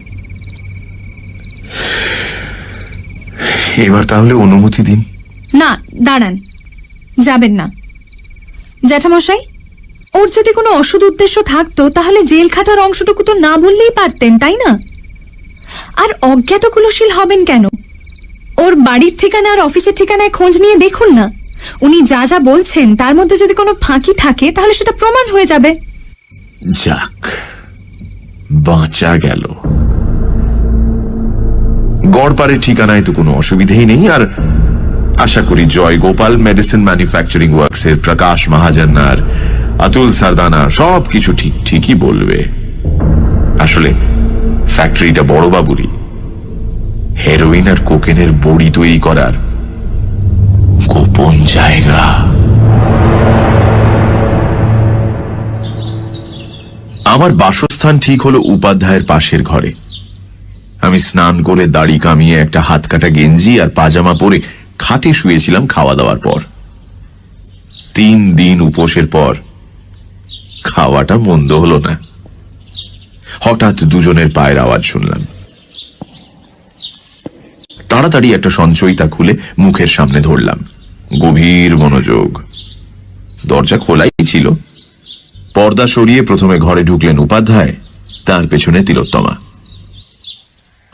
এবার তাহলে অনুমতি দিন। না, দাঁড়ান, যাবেন না। জ্যাঠামশাই, ওর যদি কোনো অসৎ উদ্দেশ্য থাকতো তাহলে জেল খাটার অংশটুকু তো না বললেই পারতেন, তাই না? আর অজ্ঞাত কুলশীল হবেন কেন? ওর বাড়ির ঠিকানা আর অফিসের ঠিকানায় খোঁজ নিয়ে দেখুন না। উনি যা যা বলছেন তার মধ্যে যদি কোনো ফাঁকি থাকে তাহলে সেটা প্রমাণ হয়ে যাবে। যাক, বাঁচা গেল। গড়পাড়ের ঠিকানায় তো কোনো অসুবিধেই নেই। আর আশা করি জয় গোপাল মেডিসিন ম্যানুফ্যাকচারিং ওয়ার্কসের প্রকাশ মহাজন আর অতুল সারদানা সবকিছু ঠিকই বলবে। আসলে ফ্যাক্টরিটা বড়বাবুরই। হেরোইন আর কোকেনের বড়ি তৈরি করার গোপন জায়গা। আমার বাসস্থান ঠিক হলো উপাধ্যায়ের পাশের ঘরে। আমি স্নান করে দাড়ি কামিয়ে একটা হাত কাটা গেঞ্জি আর পাজামা পরে খাটে শুয়েছিলাম খাওয়া দাওয়ার পর। 3 দিন উপোসের পর খাওয়াটা মন্দ হলো না। হঠাৎ দুজনের পায়ের আওয়াজ শুনলাম। তাড়াতাড়ি একটা সঞ্চয়িতা খুলে মুখের সামনে ধরলাম। গভীর মনোযোগ। দরজা খোলাই ছিল। পর্দা সরিয়ে প্রথমে ঘরে ঢুকলেন উপাধ্যায়, তার পেছনে তিলোত্তমা।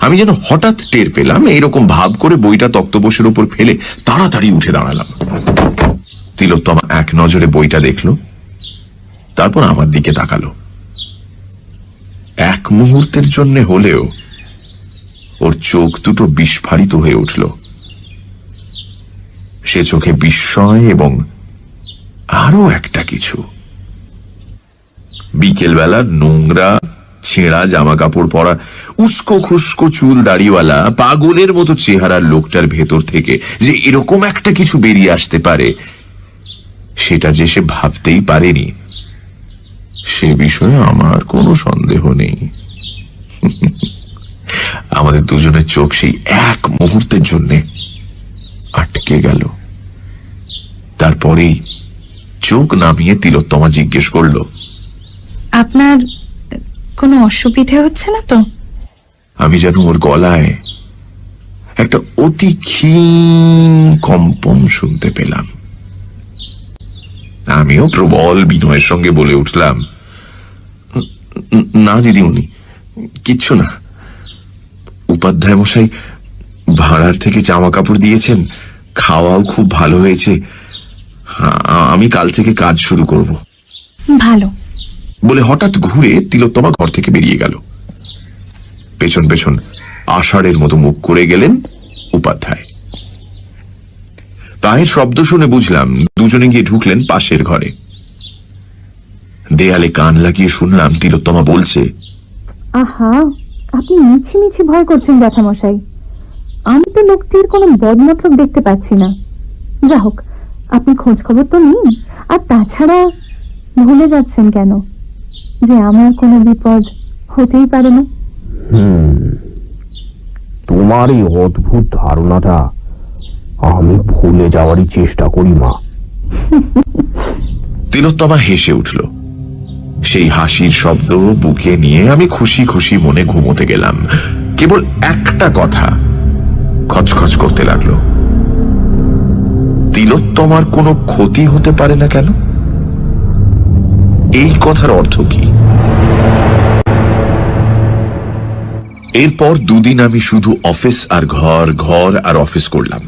আমি যেন হঠাৎ টের পেলাম, এইরকম ভাব করে বইটা তক্তপোষের উপর ফেলে তাড়াতাড়ি উঠে দাঁড়ালাম। তিলোত্তমা এক নজরে বইটা দেখল, তারপর আমার দিকে তাকালো। এক মুহূর্তের জন্য হলেও ওর চোখ দুটো বিস্ফারিত হয়ে উঠল। সে চোখে বিস্ময় এবং আরো একটা কিছু। বিকেলবেলা নোংরা ছেঁড়া জামা কাপড় পরা, উস্কো খুস্কো চুল দাড়িওয়ালা পাগলের মতো চেহারার লোকটার ভেতর থেকে যে এরকম একটা কিছু বেরিয়ে আসতে পারে, সেটা যে সে ভাবতেই পারেনি, সে বিষয়ে আমার কোনো সন্দেহ নেই। আমাদের দুজনের চোখ সেই এক মুহূর্তের জন্য আটকে গেল। তারপরেই চোখ নামিয়ে তিলোত্তমা জিজ্ঞেস করল, আপনার কোনো অসুবিধে হচ্ছে না তো? আমি যেন ওর গলায় একটা অতি ক্ষীণ কম্পন শুনতে পেলাম। আমিও প্রবল বিনয়ের সঙ্গে বলে উঠলাম, না দিদিমণি, কিচ্ছু না। উপাধ্যায় মশাই ভাড়ার থেকে জামা কাপড় দিয়েছেন, খাওয়াও খুব ভালো হয়েছে। আমি কাল থেকে কাজ শুরু করব। ভালো বলে হঠাৎ ঘুরে তিলোত্তমা ঘর থেকে বেরিয়ে গেল। পেছন পেছন আষাঢ়ের মতো মুখ করে গেলেন উপাধ্যায়। পায়ের শব্দ শুনে বুঝলাম দুজনে গিয়ে ঢুকলেন পাশের ঘরে। দেয়ালে কান লাগিয়ে শুনলাম তিলোত্তমা বলছে, আহা, আপনি মিছি মিছি ভয় করছেন জ্যাঠামশাই। আমি তো লোকটির কোনো বদমতলব দেখতে পাচ্ছি না। যা হোক, আপনি খোঁজ খবর তো নিন। আর তাছাড়া ভুলে যাচ্ছেন কেন যে আমার কোনো বিপদ হতেই পারে না? তোমার এই অদ্ভুত ধারণাটা আমি ভুলে যাওয়ারই চেষ্টা করি মা। তিলোত্তমা হেসে উঠল। সেই হাসির শব্দ বুকে নিয়ে আমি খুশি খুশি মনে ঘুমোতে গেলাম। কেবল একটা কথা খচখচ করতে লাগলো, তিলোত্তমার কোনো ক্ষতি হতে পারে না কেন? এই কথার অর্থ কি? এরপর দুদিন আমি শুধু অফিস আর ঘর, ঘর আর অফিস করলাম।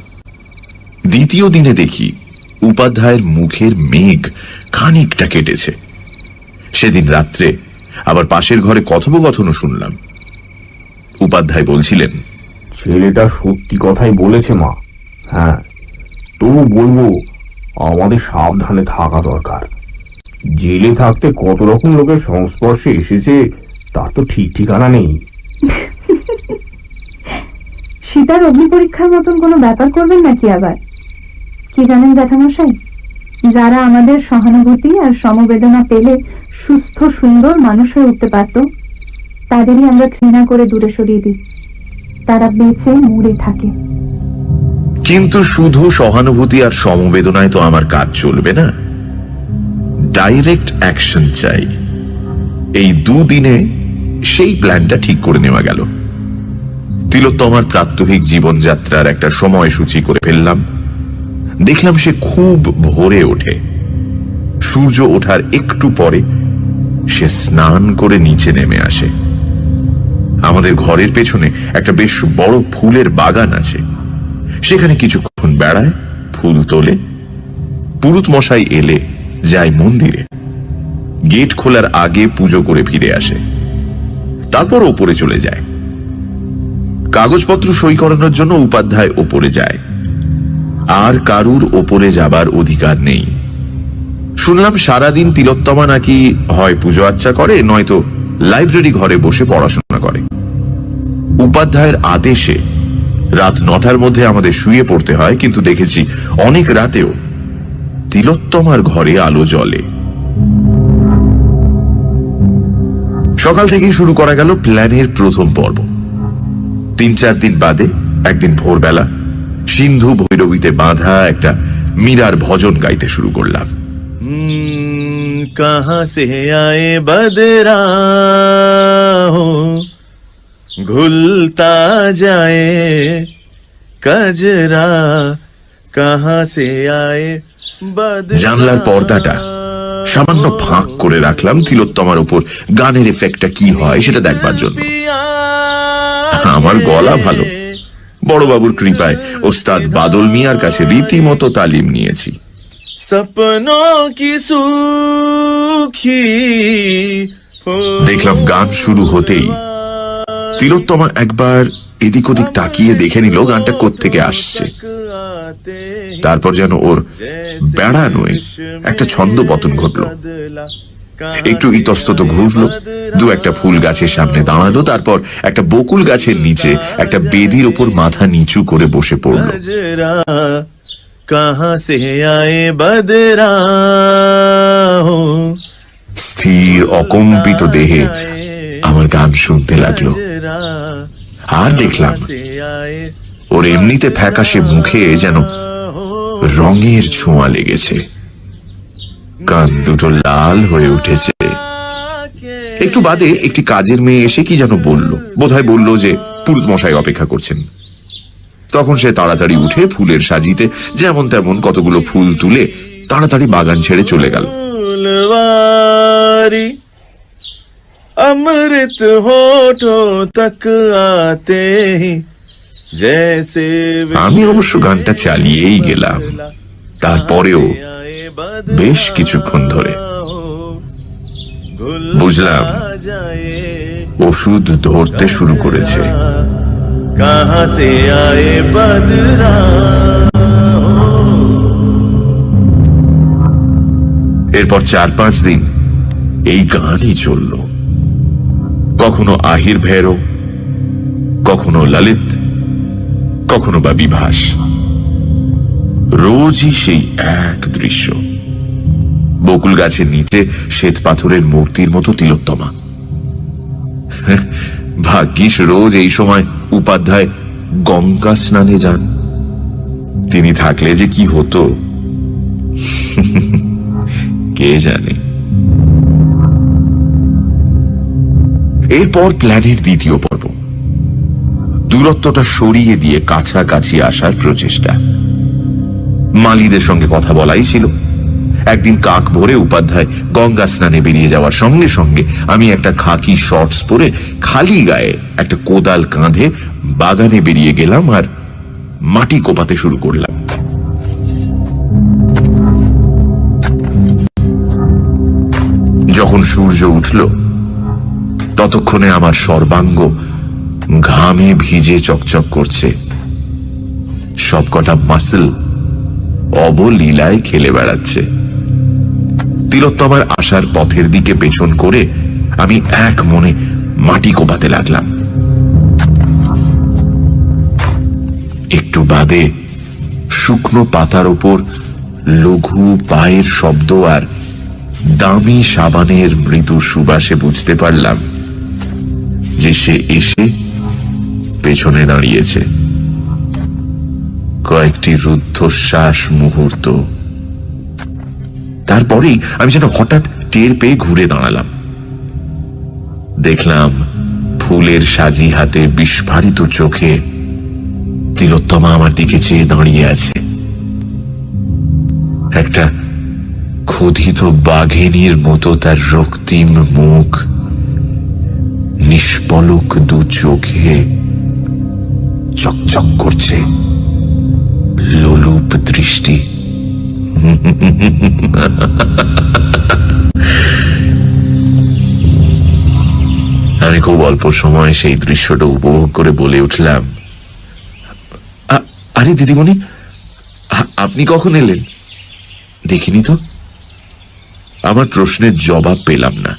দ্বিতীয় দিনে দেখি উপাধ্যায়ের মুখের মেঘ খানিকটা কেটেছে। সেদিন রাত্রে আবার পাশের ঘরে কথোপকথনও শুনলাম। উপাধ্যায় বলছিলেন, ছেলেটা সত্যি কথাই বলেছে মা। হ্যাঁ, তবু বলবো আমাদের সাবধানে থাকা দরকার। জেলে থাকতে কত রকম লোকের সংস্পর্শে এসেছে তার তো ঠিক ঠিকানা নেই। সীতার অগ্নি পরীক্ষার মতন কোনো ব্যাপার করবেন নাকি আবার? কি জানেন জ্যাঠামশাই, যারা আমাদের সহানুভূতি আর সমবেদনা পেলে সুস্থ সুন্দর মানুষ হয়ে উঠতে পারত, তাদেরই আমরা ঘৃণা করে দূরে সরিয়ে দিই। তারা বেঁচে মরে থাকে। কিন্তু শুধু সহানুভূতি আর সমবেদনায় তো আমার কাজ চলবে না, ডাইরেক্ট অ্যাকশন চাই। এই দুদিনে সেই প্ল্যানটা ঠিক করে নেওয়া গেল। তিলোত্তমার প্রাত্যহিক জীবনযাত্রার একটা সময়সূচি করে ফেললাম। দেখলাম সে খুব ভোরে ওঠে। সূর্য ওঠার একটু পরে সে স্নান করে নিচে নেমে আসে। আমাদের ঘরের পেছনে একটা বেশ বড় ফুলের বাগান আছে। সেখানে কিছুক্ষণ বেড়ায়, ফুল তোলে। পুরুত মশাই এলে যায় মন্দিরে, গেট খোলার আগে পুজো করে ফিরে আসে, তারপর ওপরে চলে যায়। কাগজপত্র সই করানোর জন্য উপাধ্যায় ওপরে যায়। আর কারুর ওপরে যাবার অধিকার নেই। শুনলাম সারাদিন তিলোত্তমা নাকি হয় পুজো আচ্ছা করে, নয়তো লাইব্রেরি ঘরে বসে পড়াশোনা করে। উপাধ্যায়ের আদেশে রাত 9টার মধ্যে আমাদের শুয়ে পড়তে হয়, কিন্তু দেখেছি অনেক রাতেও তিলোত্তমার ঘরে আলো জ্বলে। সকাল থেকেই শুরু করা গেল প্ল্যানের প্রথম পর্ব। 3-4 দিন বাদে একদিন ভোরবেলা সিন্ধু ভৈরবীতে বাঁধা একটা মীরার ভজন গাইতে শুরু করলাম। কাহা সে আয়ে বদরা হো ঘুলতা যায় কজরা, কাহা সে আয়ে বদরা। জানলার পর্দাটা সামান্য ফাঁক করে রাখলাম তিলোত্তমার উপর গানের এফেক্টটা কি হয় সেটা দেখবার জন্য। আমার আমার গলা ভালো, বড়বাবুর কৃপায় ওস্তাদ বাদল মিয়ার কাছে রীতিমতো তালিম নিয়েছি। দেখলাম গান শুরু হতেই তিলোত্তমা একবার এদিক ওদিক তাকিয়ে দেখে নিল গানটা কোত্থেকে আসছে। তারপর যেন ওর বেড়ানোয় একটা ছন্দ পতন ঘটল। একটু ইতস্তত ঘুরলো, দু একটা ফুল গাছের সামনে দাঁড়ালো, তারপর একটা বকুল গাছের নিচে একটা বেদির ওপর মাথা নিচু করে বসে পড়ল। স্থির অকম্পিত দেহে আমার গান শুনতে লাগলো। আর দেখলাম ওর এমনিতে ফ্যাকাশে মুখে যেন রঙের ছোঁয়া লেগেছে, কান দুটো লাল হয়ে উঠেছে। একটু বাদে একটি কাজের মেয়ে এসে কি যেন বলল, বোধহয় বলল যে পুরুত মশাই অপেক্ষা করছেন। তখন সে তাড়াতাড়ি উঠে ফুলের সাজিতে যেমন তেমন কতগুলো ফুল তুলে তাড়াতাড়ি বাগান ছেড়ে চলে গেল। अमृत होठों तक आते ही जैसे আমি অবশ্য গানটা চালিয়েই গেলাম। তারপরেও বেশ কিছুক্ষণ ধরে বুঝলাম ওষুধ ধরতে শুরু করেছে। कहाँ से आए बदरा এরপর 4-5 দিন এই গানই চলল। কখনো আহির ভৈরব, কখনো ললিত, কখনো বা বিভাস। রোজই সেই এক দৃশ্য, বকুল গাছের নিচে শ্বেত পাথরের মূর্তির মতো তিলোত্তমা। ভাগ্যিস রোজ এই সময় উপাধ্যায় গঙ্গা স্নানে যান। তিনি থাকলে যে কি হতো কে জানে। এরপর প্ল্যানের দ্বিতীয় পর্ব, দূরত্বটা সরিয়ে দিয়ে কাছাকাছি আসার প্রচেষ্টা। মালিদের সঙ্গে কথা বলাই ছিল। একদিন কাক ভরে উপাধ্যায় গঙ্গা স্নানে বেরিয়ে যাওয়ার সঙ্গে সঙ্গে আমি একটা খাকি শর্টস পরে খালি গায়ে একটা কোদাল কাঁধে বাগানে বেরিয়ে গেলাম আর মাটি কোপাতে শুরু করলাম। যখন সূর্য উঠল ততক্ষণে আমার সর্বাঙ্গ ঘামে ভিজে চকচক করছে। সবকটা মাসল অবলীলায় খেলে বেড়াচ্ছে। তিলোত্তমার আসার পথের দিকে পেছন করে আমি এক মনে মাটি কোপাতে লাগলাম। একটু বাদে শুকনো পাতার ওপর লঘু পায়ের শব্দ আর দামি সাবানের মৃদু সুবাসে বুঝতে পারলাম যে সে এসে পেছনে দাঁড়িয়েছে। কয়েকটি রুদ্ধশ্বাস মুহূর্ত, তারপরেই আমি যেন হঠাৎ টের পেয়ে ঘুরে দাঁড়ালাম। দেখলাম ফুলের সাজি হাতে বিস্ফারিত চোখে তিলোত্তমা আমার দিকে চেয়ে দাঁড়িয়ে আছে। একটা ক্ষুধিত বাঘিনীর মতো তার রক্তিম মুখ, নিষ্পলক দু চোখে চকচক করছে লোলুপ দৃষ্টি। আমি খুব অল্প সময় সেই দৃশ্যটা উপভোগ করে বলে উঠলাম, আরে দিদিমণি, আপনি কখন এলেন? দেখিনি তো। আমার প্রশ্নের জবাব পেলাম না।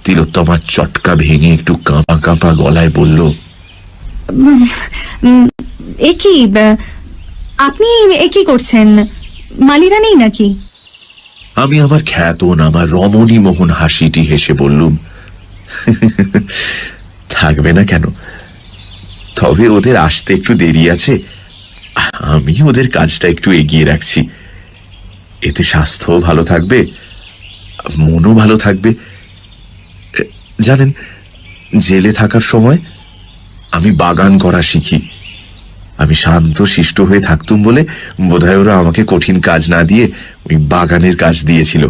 তিলোত্তমার চটকা ভেঙে একটু কাঁপা কাঁপা গলায় বলল, একই আপনি একই করছেন? মালিরা নেই নাকি? আমি আমার খ্যাতনামা রমণী মোহন হাসিটি হেসে বললুম, থাকবে না কেন, তবে ওদের আসতে একটু দেরি আছে। আমি ওদের কাজটা একটু এগিয়ে রাখছি, এতে স্বাস্থ্য ভালো থাকবে, মনও ভালো থাকবে। জানেন, জেলে থাকার সময় আমি বাগান করা শিখি। আমি শান্ত শিষ্ট হয়ে থাকতুম বলে বোধহয় ওরা আমাকে কঠিন কাজ না দিয়ে ওই বাগানের কাজ দিয়েছিল।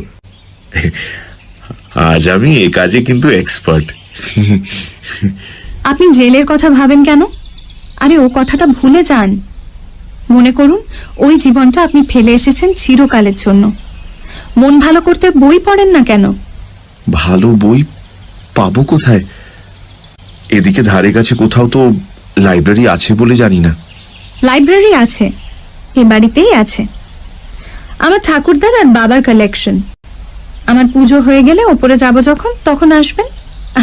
আজ আমি এ কাজে কিন্তু এক্সপার্ট। আপনি জেলের কথা ভাবেন কেন? আরে ও কথাটা ভুলে যান। মনে করুন ওই জীবনটা আপনি ফেলে এসেছেন চিরকালের জন্য। মন ভালো করতে বই পড়েন না কেন? ভালো বই পাবো কোথায়? এদিকে ধারে কাছে কোথাও তো লাইব্রেরি আছে বলে জানি না। লাইব্রেরি আছে, এ বাড়িতেই আছে। আমার ঠাকুরদার আর বাবার কালেকশন। আমার পুজো হয়ে গেলে ওপরে যাব যখন, তখন আসবেন,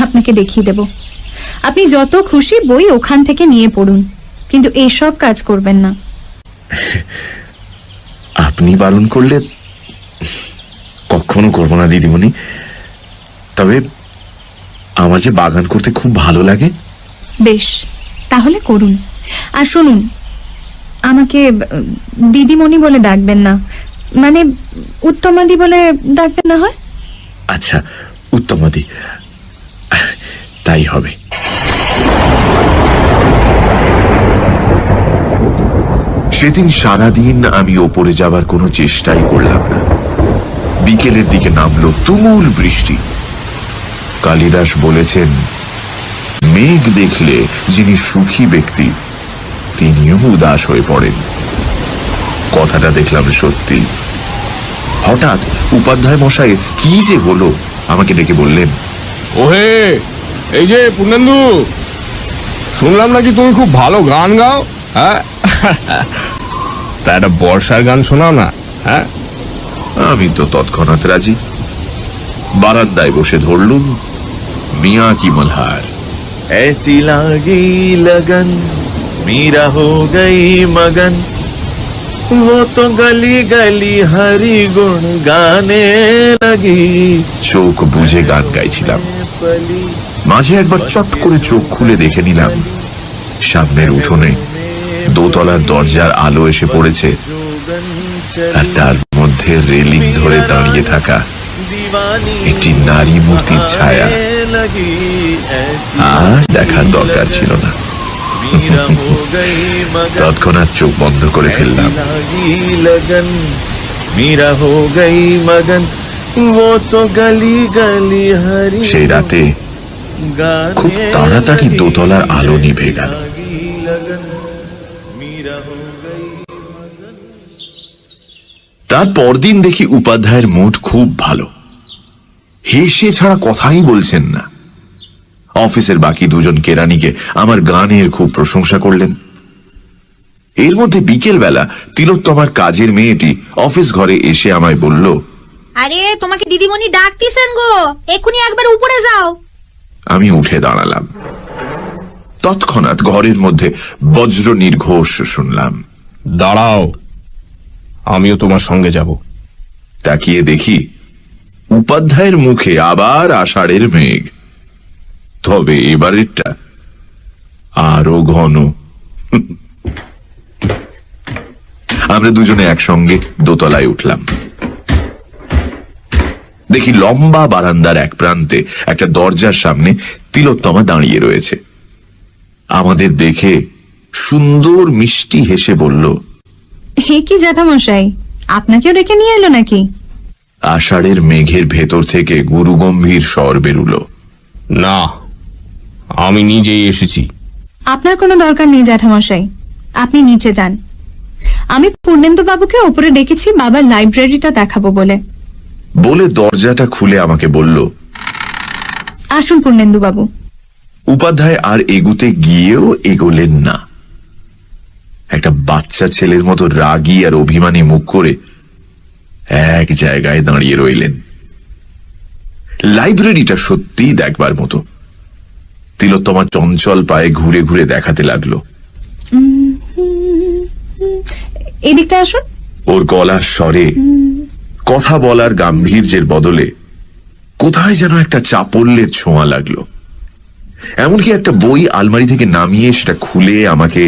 আপনাকে দেখিয়ে দেব। আপনি যত খুশি বই ওখান থেকে নিয়ে পড়ুন, কিন্তু এইসব কাজ করবেন না। আপনি বারণ করলে কখনো করবো না দিদিমণি। তবে আমার যে বাগান করতে খুব ভালো লাগে। বেশ, তাহলে করুন। আর শুনুন, আমাকে দিদিমণি বলে ডাকবেন না, মানে উত্তমাদি বলে ডাকবেন না হয়? আচ্ছা, উত্তমাদি, তাই হবে। সেদিন সারাদিন আমি ওপরে যাবার কোনো চেষ্টাই করলাম না। বিকেলের দিকে নামলো তুমুল বৃষ্টি। কালিদাস বলেছেন, মেঘ দেখলে যিনি সুখী ব্যক্তি তিনিও উদাস হয়ে পড়েন। কথাটা দেখলাম সত্যি। হঠাৎ উপাধ্যায় মশাই কি যে হলো, আমাকে ডেকে বললেন, ওহে, এই যে পূর্ণেন্দু, শুনলাম নাকি তুমি খুব ভালো গান গাও। হ্যাঁ, তা একটা বর্ষার গান শোনাও না। হ্যাঁ, আমি তো তৎক্ষণাৎ রাজি। বারান্দায় বসে ধরলুম মিয়া কি মলহার। ऐसी लागी लगन मीरा हो गई मगन वो तो गली गली हरि गुण गाने लगी। চোখ বুঝে গান গাইছিলাম। মাঝে একবার চট করে চোখ খুলে দেখে নিলাম সামনের উঠোনে দোতলার দরজার আলো এসে পড়েছে, আর তার মধ্যে রেলিং ধরে দাঁড়িয়ে থাকা একটি নারী মূর্তির ছায়া। আর দেখার দরকার ছিল না। তৎক্ষণাৎ চোখ বন্ধ করে ফেললাম। সেই রাতে খুব তাড়াতাড়ি দোতলার আলো নিভে গেল। তার পরদিন দেখি উপাধ্যায়ের মুড খুব ভালো। হেসে ছাড়া কথাই বলছেন না। অফিসের বাকি দুজন কেরানিকে আমার গানের খুব প্রশংসা করলেন। এর মধ্যে বিকেল বেলা তিলোত্তমার কাজের মেয়েটি অফিস ঘরে এসে আমায় বলল, আরে তোমাকে দিদিমণি ডাকতেছেন গো, এক্ষুনি একবার উপরে যাও। আমি উঠে দাঁড়ালাম। তৎক্ষণাৎ ঘরের মধ্যে বজ্র নির্ঘোষ শুনলাম, দাঁড়াও, আমিও তোমার সঙ্গে যাব। তাকিয়ে দেখি উপাধ্যায়ের মুখে আবার আষাঢ়ের মেঘ, তবে এবারেরটা আরো ঘন। আমরা দুজনে একসঙ্গে দোতলায় উঠলাম। দেখি লম্বা বারান্দার এক প্রান্তে একটা দরজার সামনে তিলোত্তমা দাঁড়িয়ে রয়েছে। আমাদের দেখে সুন্দর মিষ্টি হেসে বলল, হে কি জ্যাঠামশাই, আপনাকেও ডেকে নিয়ে এলো নাকি? আষাঢ়ের মেঘের ভেতর থেকে গুরুগম্ভীর স্বর বেরুল, না, আমি নিজেই এসেছি। আপনার কোনো দরকার নেই জ্যাঠামশাই, আপনি নিচে যান। আমি পূর্ণেন্দু বাবুকে ওপরে ডেকেছি বাবার লাইব্রেরিটা দেখাবো বলে। বলে দরজাটা খুলে আমাকে বলল, আসুন পূর্ণেন্দু বাবু। উপাধ্যায় আর এগুতে গিয়েও এগোলেন না। একটা বাচ্চা ছেলের মতো রাগী আর অভিমানী মুখ করে এক জায়গায় দাঁড়িয়ে রইলেন। লাইব্রেরিটা সত্যিই দেখবার মতো। তিলোত্তমা চঞ্চল পায়ে ঘুরে ঘুরে দেখাতে লাগলো, এদিকটা আসুন। ওর গলার স্বরে কথা বলার গাম্ভীর্যের বদলে কোথায় যেন একটা চাপল্যের ছোঁয়া লাগলো। এমনকি একটা বই আলমারি থেকে নামিয়ে সেটা খুলে আমাকে,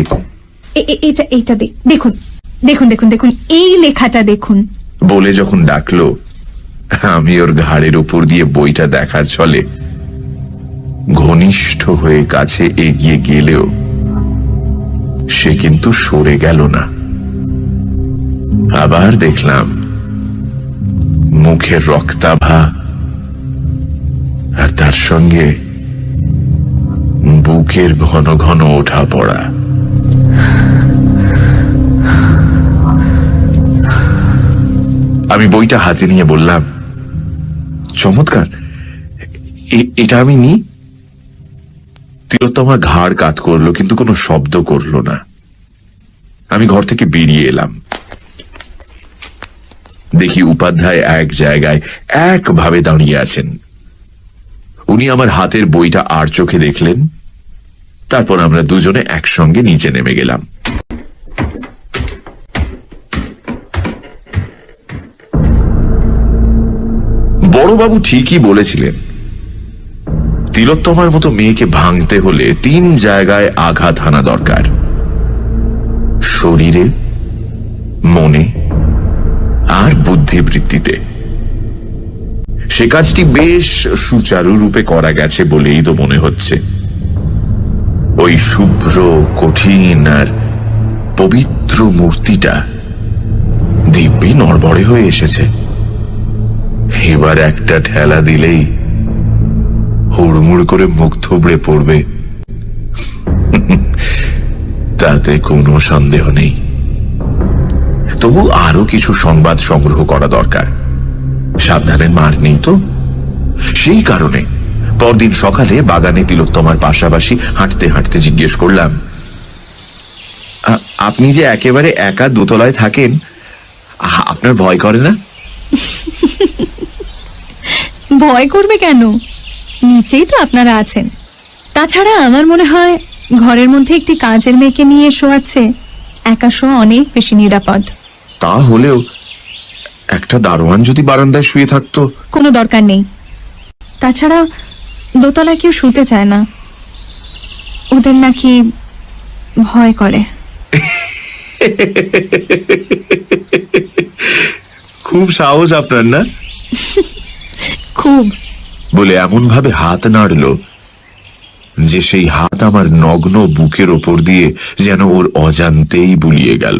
এইটা দেখুন দেখুন দেখুন দেখুন, এই লেখাটা দেখুন বলে যখন ডাকলো, আমি ওর ঘাড়ের উপর দিয়ে বইটা দেখার ছলে ঘনিষ্ঠ হয়ে কাছে এগিয়ে গেলেও সে কিন্তু সরে গেল না। আবার দেখলাম মুখের রক্তাভা, আর তার সঙ্গে বুকের ঘন ঘন ওঠা পড়া। আমি বইটা হাতে নিয়ে বললাম, চমৎকার, এটা আমি নি। তিলোত্তমা ঘাড় কাত করলো, কিন্তু কোনো শব্দ করলো না। আমি ঘর থেকে বেরিয়ে এলাম। দেখি উপাধ্যায় এক জায়গায় একভাবে দাঁড়িয়ে আছেন। উনি আমার হাতের বইটা আর চোখে দেখলেন। তারপর আমরা দুজনে একসঙ্গে নিচে নেমে গেলাম। বড়বাবু ঠিকই বলেছিলেন, তিলোত্তমার মতো মেয়েকে ভাঙতে হলে 3 জায়গায় আঘাত হানা দরকার: শরীরে, মনে আর বুদ্ধিবৃত্তিতে। সে কাজটি বেশ সুচারুরূপে করা গেছে বলেই তো মনে হচ্ছে। ওই শুভ্র, কঠিন আর পবিত্র মূর্তিটা দিব্যি নড়বড়ে হয়ে এসেছে। এবার একটা ঠেলা দিলেই হুড়মুড় করে মুখ থুবড়ে পড়বে, তাতে কোনো সন্দেহ নেই। তবু আরো কিছু সংবাদ সংগ্রহ করা দরকার। সাবধানের মার নেই তো। সেই কারণে পরদিন সকালে বাগানে তিলোত্তমার পাশাপাশি হাঁটতে হাঁটতে জিজ্ঞেস করলাম, আপনি যে একেবারে একা দোতলায় থাকেন, আপনার ভয় করে না? ভয় করবে কেন? নিচেই তো আপনারা আছেন। তাছাড়া আমার মনে হয় ঘরের মধ্যে একটি কাজের মেয়েকে নিয়ে শোয়াচ্ছে একা শোয়া অনেক বেশি নিরাপদ। তা হলেও একটা দারোয়ান যদি বারান্দায় শুয়ে থাকতো। কোনো দরকার নেই। তাছাড়া দোতলায় কেউ শুতে চায় না, ওদের নাকি ভয় করে। খুব সাহস আপনার, না? খুব। বলে এমন ভাবে হাত নাড়ল যে সেই হাত আমার নগ্ন বুকের ওপর দিয়ে যেন ওর অজান্তেই বুলিয়ে গেল।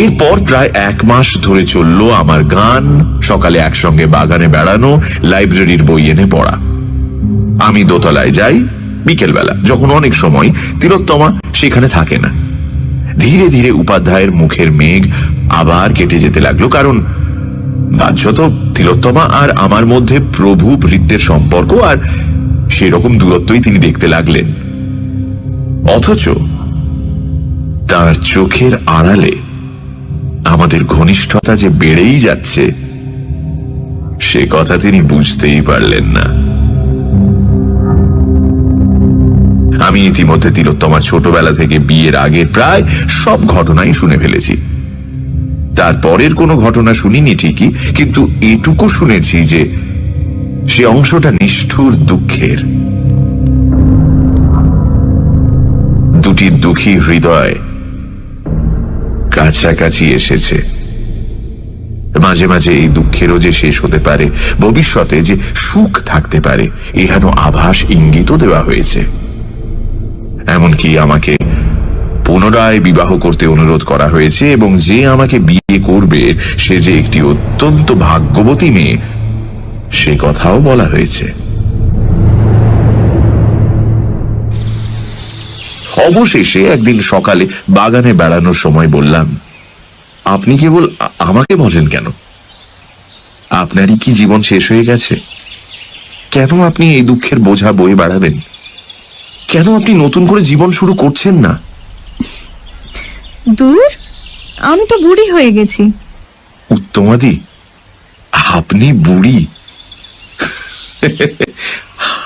এরপর প্রায় 1 মাস ধরে চলল আমার গান, সকালে একসঙ্গে বাগানে বেড়ানো, লাইব্রেরির বই এনে পড়া। আমি দোতলায় যাই বিকেলবেলা, যখন অনেক সময় তিলোত্তমা সেখানে থাকে না। ধীরে ধীরে উপাধ্যায়ের মুখের মেঘ আবার কেটে যেতে লাগলো, কারণ বাহ্যত তিলোত্তমা আর আমার মধ্যে প্রভু ভৃত্যের সম্পর্ক, আর সেরকম দূরত্বই তিনি দেখতে লাগলেন। অথচ তার চোখের আড়ালে আমাদের ঘনিষ্ঠতা যে বেড়েই যাচ্ছে, সে কথা তিনি বুঝতেই পারলেন না। আমি ইতিমধ্যে তিলোত্তমার ছোটবেলা থেকে বিয়ের আগের প্রায় সব ঘটনাই শুনে ফেলেছি। তারপরের কোনো ঘটনা শুনিনি ঠিকই, কিন্তু এটুকু শুনেছি যে সে অংশটা নিষ্ঠুর দুঃখের। দুটি দুঃখী হৃদয় কাছাকাছি এসেছে। মাঝে মাঝে এই দুঃখেরও যে শেষ হতে পারে, ভবিষ্যতে যে সুখ থাকতে পারে, এহেন আভাস ইঙ্গিতও দেওয়া হয়েছে। এমনকি আমাকে পুনরায় বিবাহ করতে অনুরোধ করা হয়েছে, এবং যে আমাকে বিয়ে করবে সে যে একটি অত্যন্ত ভাগ্যবতী মেয়ে, সে কথাও বলা হয়েছে। অবশেষে একদিন সকালে বাগানে বেড়ানোর সময় বললাম, আপনি কেবল আমাকে বলেন কেন? আপনারই কি জীবন শেষ হয়ে গেছে? কেন আপনি এই দুঃখের বোঝা বয়ে বেড়াবেন? কেন আপনি নতুন করে জীবন শুরু করছেন না? দূর, আমি তো বুড়ি হয়ে গেছি। উত্তমাদি, আপনি বুড়ি?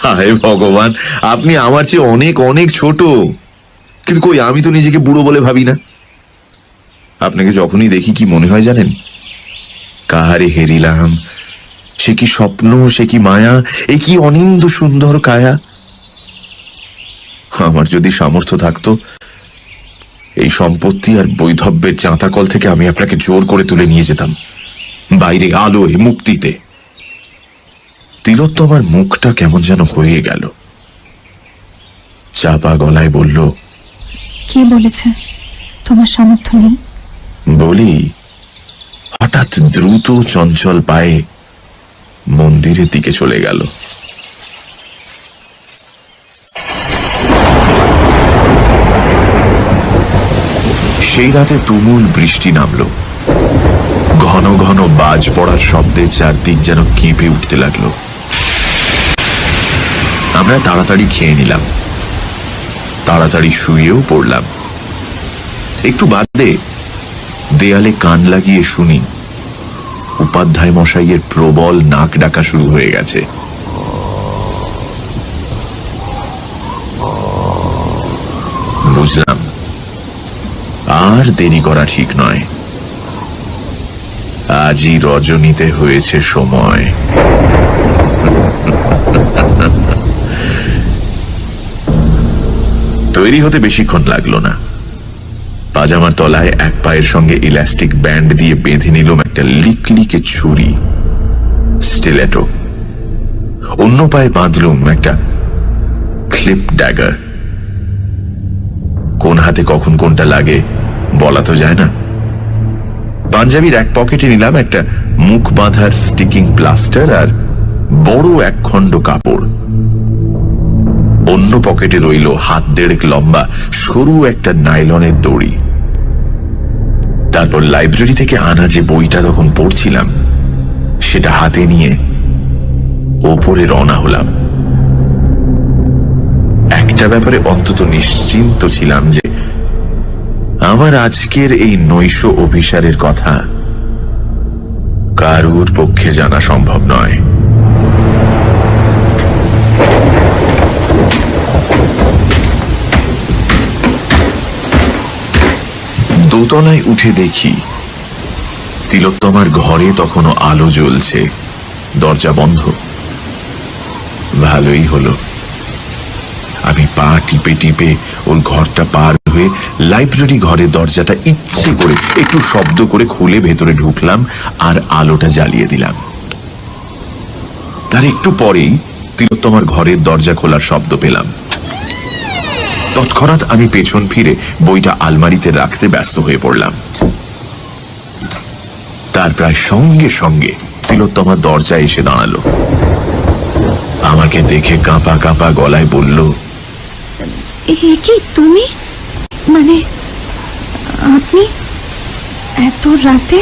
হায় ভগবান, আপনি আমার চেয়ে অনেক অনেক ছোট। কিন্তু কই, আমি তো নিজেকে বুড়ো বলে ভাবি না। আপনাকে যখনই দেখি কি মনে হয় জানেন? কাহারে হেরিলাম, সে কি স্বপ্ন, সে কি মায়া, এ কি অনিন্দ সুন্দর কায়া। আমার যদি সামর্থ্য থাকতো, এই সম্পত্তি আর বৈধব্যের চাঁতাকল থেকে আমি আপনাকে জোর করে তুলে নিয়ে যেতাম বাইরে, আলোয়, মুক্তিতে। তিলোত্তমার মুখটা কেমন যেন হয়ে গেল। চাপা গলায় বলল, কি বলেছে? তোমার সামর্থ্য নেই? বলি, হঠাৎ দ্রুত চঞ্চল পায়ে মন্দিরের দিকে চলে গেল। সেই রাতে তুমুল বৃষ্টি নামল। ঘন ঘন বাজ পড়ার শব্দে চারদিক যেন কেঁপে উঠতে লাগলো। আমরা তাড়াতাড়ি খেয়ে নিলাম, তাড়াতাড়ি শুয়েও পড়লাম। একটু বাদে দেয়ালে কান লাগিয়ে শুনি উপাধ্যায় মশাইয়ের প্রবল নাক ডাকা শুরু হয়ে গেছে। বুঝলাম আর দেরি করা ঠিক নয়, আজই রজনীতে হয়েছে সময়। তৈরি হতে বেশিক্ষণ লাগলো না। পাজামার তলায় এক পায়ের সঙ্গে ইলাস্টিক ব্যান্ড দিয়ে বেঁধে নিলাম একটা লিকলিকে ছুরি, স্টিলেটো। অন্য পায়ে বাঁধলুম একটা ক্লিপ ড্যাগার। কোন হাতে কখন কোনটা লাগে বলা তো যায় না। পাঞ্জাবির এক পকেটে নিলাম একটা মুখ বাঁধার স্টিকিং প্লাস্টার আর বড় এক খণ্ড কাপড়। অন্য পকেটে রইল হাত দেড়েক লম্বা সরু একটা নাইলনের দড়ি। তারপর লাইব্রেরি থেকে আনা যে বইটা তখন পড়ছিলাম সেটা হাতে নিয়ে ওপরে রওনা হলাম। একটা ব্যাপারে অন্তত নিশ্চিন্ত ছিলাম যে আমার আজকের এই নৈশ অভিসারের কথা কারুর পক্ষে জানা সম্ভব নয়। দোতলায় উঠে দেখি তিলোত্তমার ঘরে তখনও আলো জ্বলছে, দরজা বন্ধ। ভালোই হলো। আমি পা টিপে টিপে ওর ঘরটা পার হয়ে লাইব্রেরি ঘরের দরজাটা ইচ্ছে করে একটু শব্দ করে খুলে ভেতরে ঢুকলাম আর আলোটা জ্বালিয়ে দিলাম। তার একটু পরেই তিলোত্তমার ঘরের দরজা খোলার শব্দ পেলাম। তৎক্ষণাৎ আমি পেছন ফিরে বইটা আলমারিতে রাখতে ব্যস্ত হয়ে পড়লাম। তার প্রায় সঙ্গে সঙ্গে তিলোত্তমা দরজায় এসে দাঁড়ালো। আমাকে দেখে কাঁপা কাঁপা গলায় বলল, এ কি তুমি? মানে আপনি এত রাতে?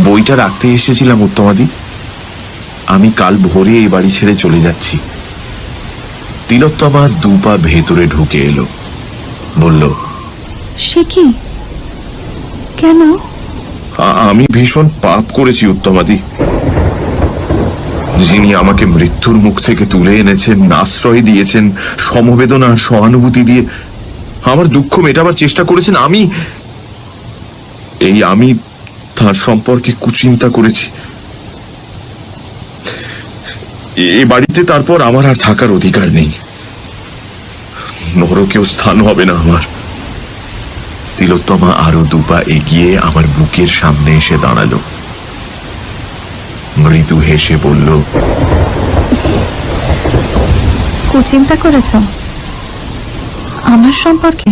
বইটা রাখতে এসেছিলাম উত্তমাদি। আমি কাল ভোরে এই বাড়ি ছেড়ে চলে যাচ্ছি। তিলোত্তমা দুপা ভেতরে ঢুকে এলো, বলল, সে কি? কেন? আমি ভীষণ পাপ করেছি উত্তমাদি। যিনি আমাকে মৃত্যুর মুখ থেকে তুলে এনেছেন, আশ্রয় দিয়েছেন, সমবেদনা সহানুভূতি দিয়ে আমার দুঃখ মেটাবার চেষ্টা করেছেন, আমি তার সম্পর্কে কুচিন্তা করেছি। এ বাড়িতে তারপর আমার আর থাকার অধিকার নেই, নরকেও স্থান হবে না আমার। তিলোত্তমা আরো দুপা এগিয়ে আমার বুকের সামনে এসে দাঁড়ালো, মৃদু হেসে বলল, কুচিন্তা করেছ আমার সম্পর্কে?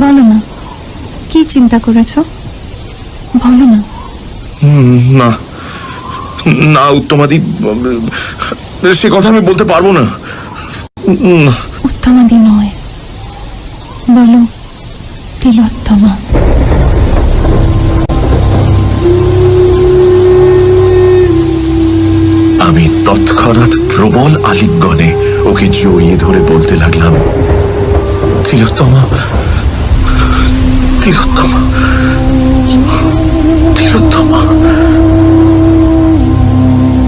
বলো না, কি চিন্তা করেছ? বলো না। না না উত্তমাদি, সে কথা আমি বলতে পারবো না। উত্তমাদি নয়, বলো তিলোত্তমা। আমি তৎক্ষণাৎ প্রবল আলিঙ্গনে ওকে জড়িয়ে ধরে বলতে লাগলাম, তিলোত্তমা, তিলোত্তমা, তিলোত্তমা।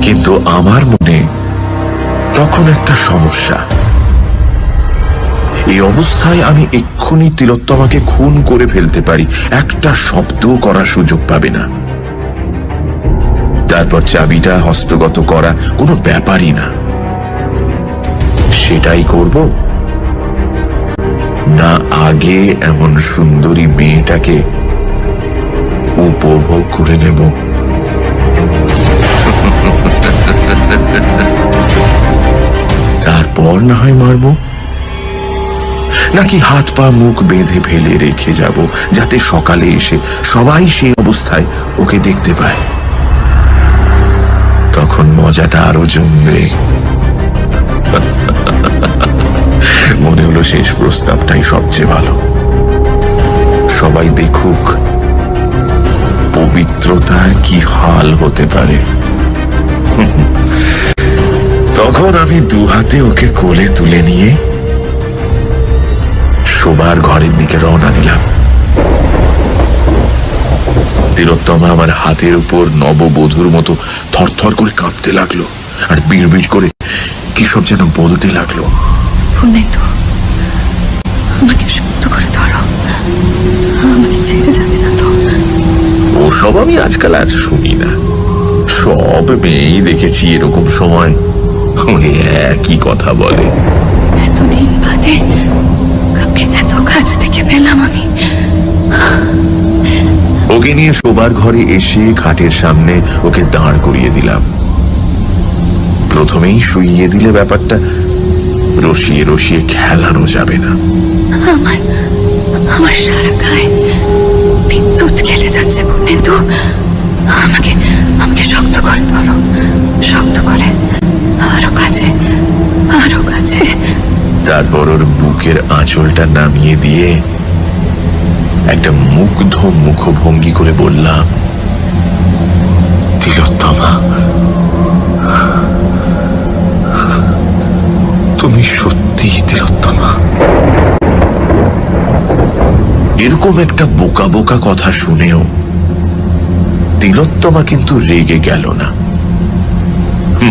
কিন্তু আমার মনে তখন একটা সমস্যা। এই অবস্থায় আমি এক্ষুনি তিলোত্তমাকে খুন করে ফেলতে পারি, একটা শব্দও করার সুযোগ পাবে না। তারপর চাবিটা হস্তগত করা কোনো ব্যাপারই না। সেটাই করব না আগে এমন সুন্দরী মেয়েটাকে উপভোগ করে নেব? তারপর না হয় মারব, নাকি হাত পা মুখ বেঁধে ফেলে রেখে যাব যাতে সকালে এসে সবাই সেই অবস্থায় ওকে দেখতে পায়। তখন মজাটা আরো জমবে। মনে হলো শেষ প্রস্তাবটাই সবচেয়ে ভালো। সবাই দেখুক পবিত্রতার কি হাল হতে পারে। তখন আমি দুহাতে ওকে কোলে তুলে নিয়ে শোবার ঘরের দিকে রওনা দিলাম। তিলোত্তমা আমার হাতের উপর নববধূর মতো থরথর করে কাঁপতে লাগলো আর বিড়বিড় করে কি সব যেন বলতে লাগলো। আমাকে শক্ত করে ধরো, আমাকে ছেড়ে যাবে না তো? ওসব আমি আজকাল আর শুনি না। সব মেয়েই দেখেছি এরকম সময় ওই একই কথা বলে। এতদিন বাদে কাউকে এত কাছ থেকে পেলাম আমি। ওকে নিয়ে শোবার ঘরে এসে খাটের সামনে ওকে দাঁড় করিয়ে দিলাম। প্রথমেই শুইয়ে দিলে ব্যাপারটা রসিয়ে রসিয়ে খেলানো যাবে না। আমার সারা গায়ে বিদ্যুৎ খেলে যাচ্ছে কিন্তু আমাকে শক্ত করে ধরো, শক্ত করে, আরো কাছে, আরো কাছে। তারপর ওর বুকের আঁচলটা নামিয়ে দিয়ে একটা মুগ্ধ মুখভঙ্গি করে বললাম, তিলোত্তমা, তুমি সত্যি তিলোত্তমা। এরকম একটা বোকা বোকা কথা শুনেও তিলোত্তমা কিন্তু রেগে গেল না,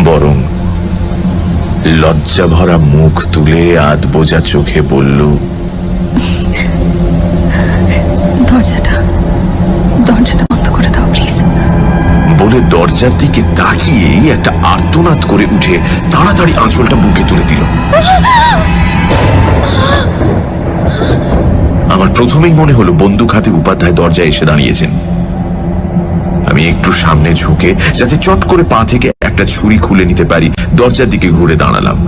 বরং লজ্জা ভরা মুখ তুলে আধ বোঝা চোখে বলল, দরজাটা বন্ধ করে দাও প্লিজ। বলে দরজার দিকে তাকিয়েই একটা আর্তনাদ করে উঠে তাড়াতাড়ি আঁচলটা বুকে তুলে দিল। আমার প্রথমেই মনে হলো বন্দুক হাতে উপাধ্যায় দরজায় এসে দাঁড়িয়েছেন। আমি একটু সামনে ঝুঁকে যাতে চট করে পা থেকে একটা ছুরি খুলে নিতে পারি দরজার দিকে ঘুরে দাঁড়ালাম।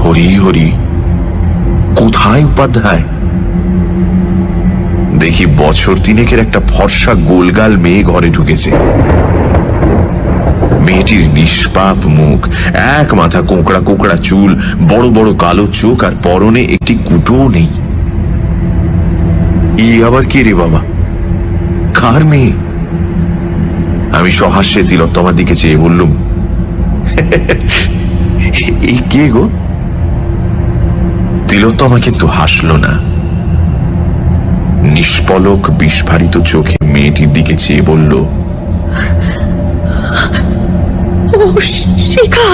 হরি হরি, কোথায় উপাধ্যায়? দেখি বছর তিনেকের একটা ফর্সা গোলগাল মেয়ে ঘরে ঢুকেছে। মেয়েটির নিষ্পাপ মুখ, এক মাথা কোঁকড়া কোঁকড়া চুল, বড় বড় কালো চোখ, আর পরনে একটি কুটোও নেই। ই আবার কে রে বাবা, কার মেয়ে? আমি সহাস্যে তিলোত্তমার দিকে চেয়ে বললুম, এই কে গো? তিলোত্তমা কিন্তু হাসল না। নিষ্পলক বিস্ফারিত চোখে মেয়েটির দিকে চেয়ে বলল, ও শিখা,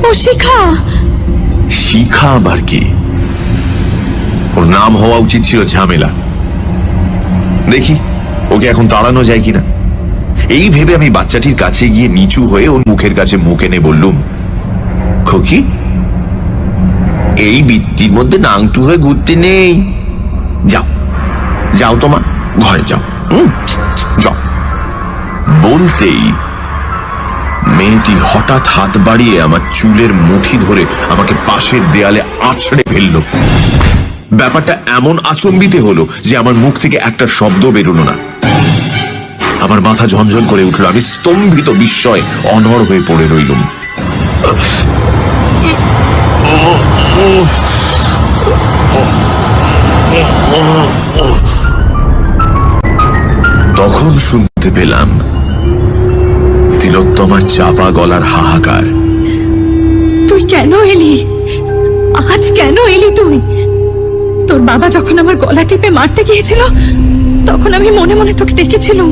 ও শিখা। শিখা আবার কি? ওর নাম হওয়া উচিত ছিল ঝামেলা। দেখি ওকে এখন তাড়ানো যায় কিনা। এই ভেবে আমি বাচ্চাটির কাছে গিয়ে নিচু হয়ে ওর মুখের কাছে মুখ এনে বললুম, খোকি, এই বৃত্তির মধ্যে নাংটু হয়ে ঘুরতে নেই, যাও যাও তোমার ঘরে যাও, যাও। বলতেই মেয়েটি হঠাৎ হাত বাড়িয়ে আমার চুলের মুঠি ধরে আমাকে পাশের দেয়ালে আছড়ে ফেলল। ব্যাপারটা এমন আচম্বিতে হলো যে আমার মুখ থেকে একটা শব্দ বেরোলো না। আমার মাথা ঝনঝন করে উঠল। আমি স্তম্ভিত বিস্ময়ে অনড় হয়ে পড়ে রইলুম। তখন শুনতে পেলাম তিলোত্তমার চাপা গলার হাহাকার। তুই কেন এলি? আজ কেন এলি তুই? তোর বাবা যখন আমার গলা টিপে মারতে গিয়েছিল তখন আমি মনে মনে তোকে ডেকেছিলাম,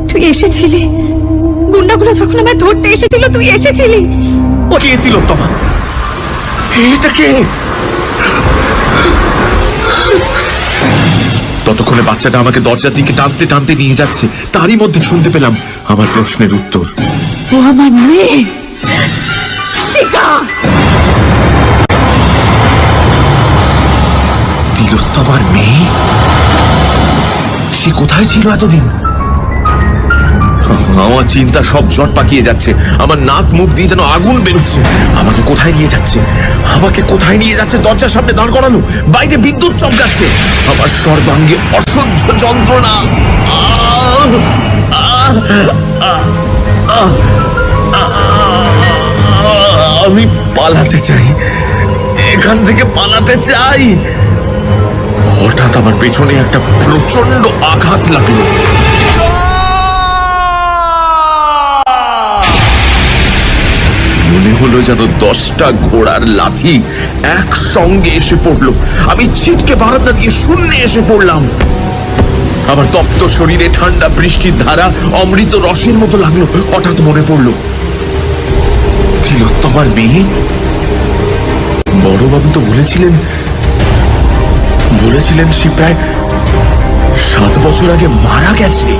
তুই এসেছিলি। গুন্ডাগুলো যখন আমায় ধরতে এসেছিল তুই এসেছিলি। কে তিলোত্তমা? এটা কে? ততক্ষণে বাচ্চাটা আমাকে দরজার দিকে টানতে টানতে নিয়ে যাচ্ছে। তারই মধ্যে শুনতে পেলাম আমার প্রশ্নের উত্তর। ও আমার মেয়ে শিখা। তিলোত্তমার মেয়ে? সে কোথায় ছিল এতদিন? আমার চিন্তা সব জট পাকিয়ে যাচ্ছে। আমার নাক মুখ দিয়ে যেন আগুন বেরোচ্ছে। আমাকে কোথায় নিয়ে যাচ্ছে? আমাকে কোথায় নিয়ে যাচ্ছে? দরজার সামনে দাঁড় করানো, বাইরে বিদ্যুৎ চমকাচ্ছে, আমার সর্বাঙ্গে অসহ্য যন্ত্রণা। আমি পালাতে চাই, এখান থেকে পালাতে চাই। হঠাৎ আমার পেছনে একটা প্রচন্ড আঘাত লাগলো। মনে হলো যেন 10টা ঘোড়ার লাথি একসঙ্গে এসে পড়লো। আমি ছিটকে বারান্দা দিয়ে শূন্যে এসে পড়লাম। আমার তপ্ত শরীরে ঠান্ডা বৃষ্টির ধারা অমৃত রসের মতো লাগলো। হঠাৎ মনে পড়লো তিলোত্তমার মেয়ে। বড়বাবু তো বলেছিলেন সে প্রায় 7 বছর আগে মারা গেছে।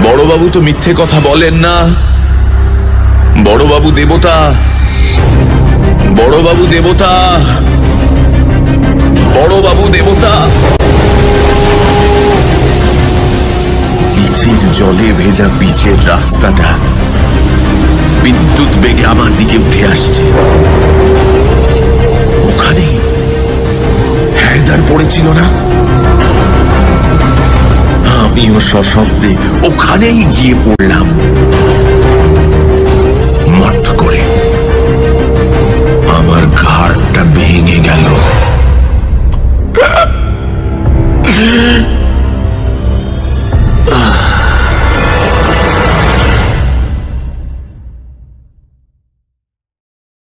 বড়বাবু তো মিথ্যে কথা বলেন না। বড়বাবু দেবতা, বড়বাবু দেবতা, বড়বাবু দেবতা। নিচের জলে ভেজা পিচের রাস্তাটা বিদ্যুৎ বেগে আমার দিকে উঠে আসছে। ওখানে হায়দার পড়েছিল না? আমিও সশব্দে ওখানেই গিয়ে পড়লাম।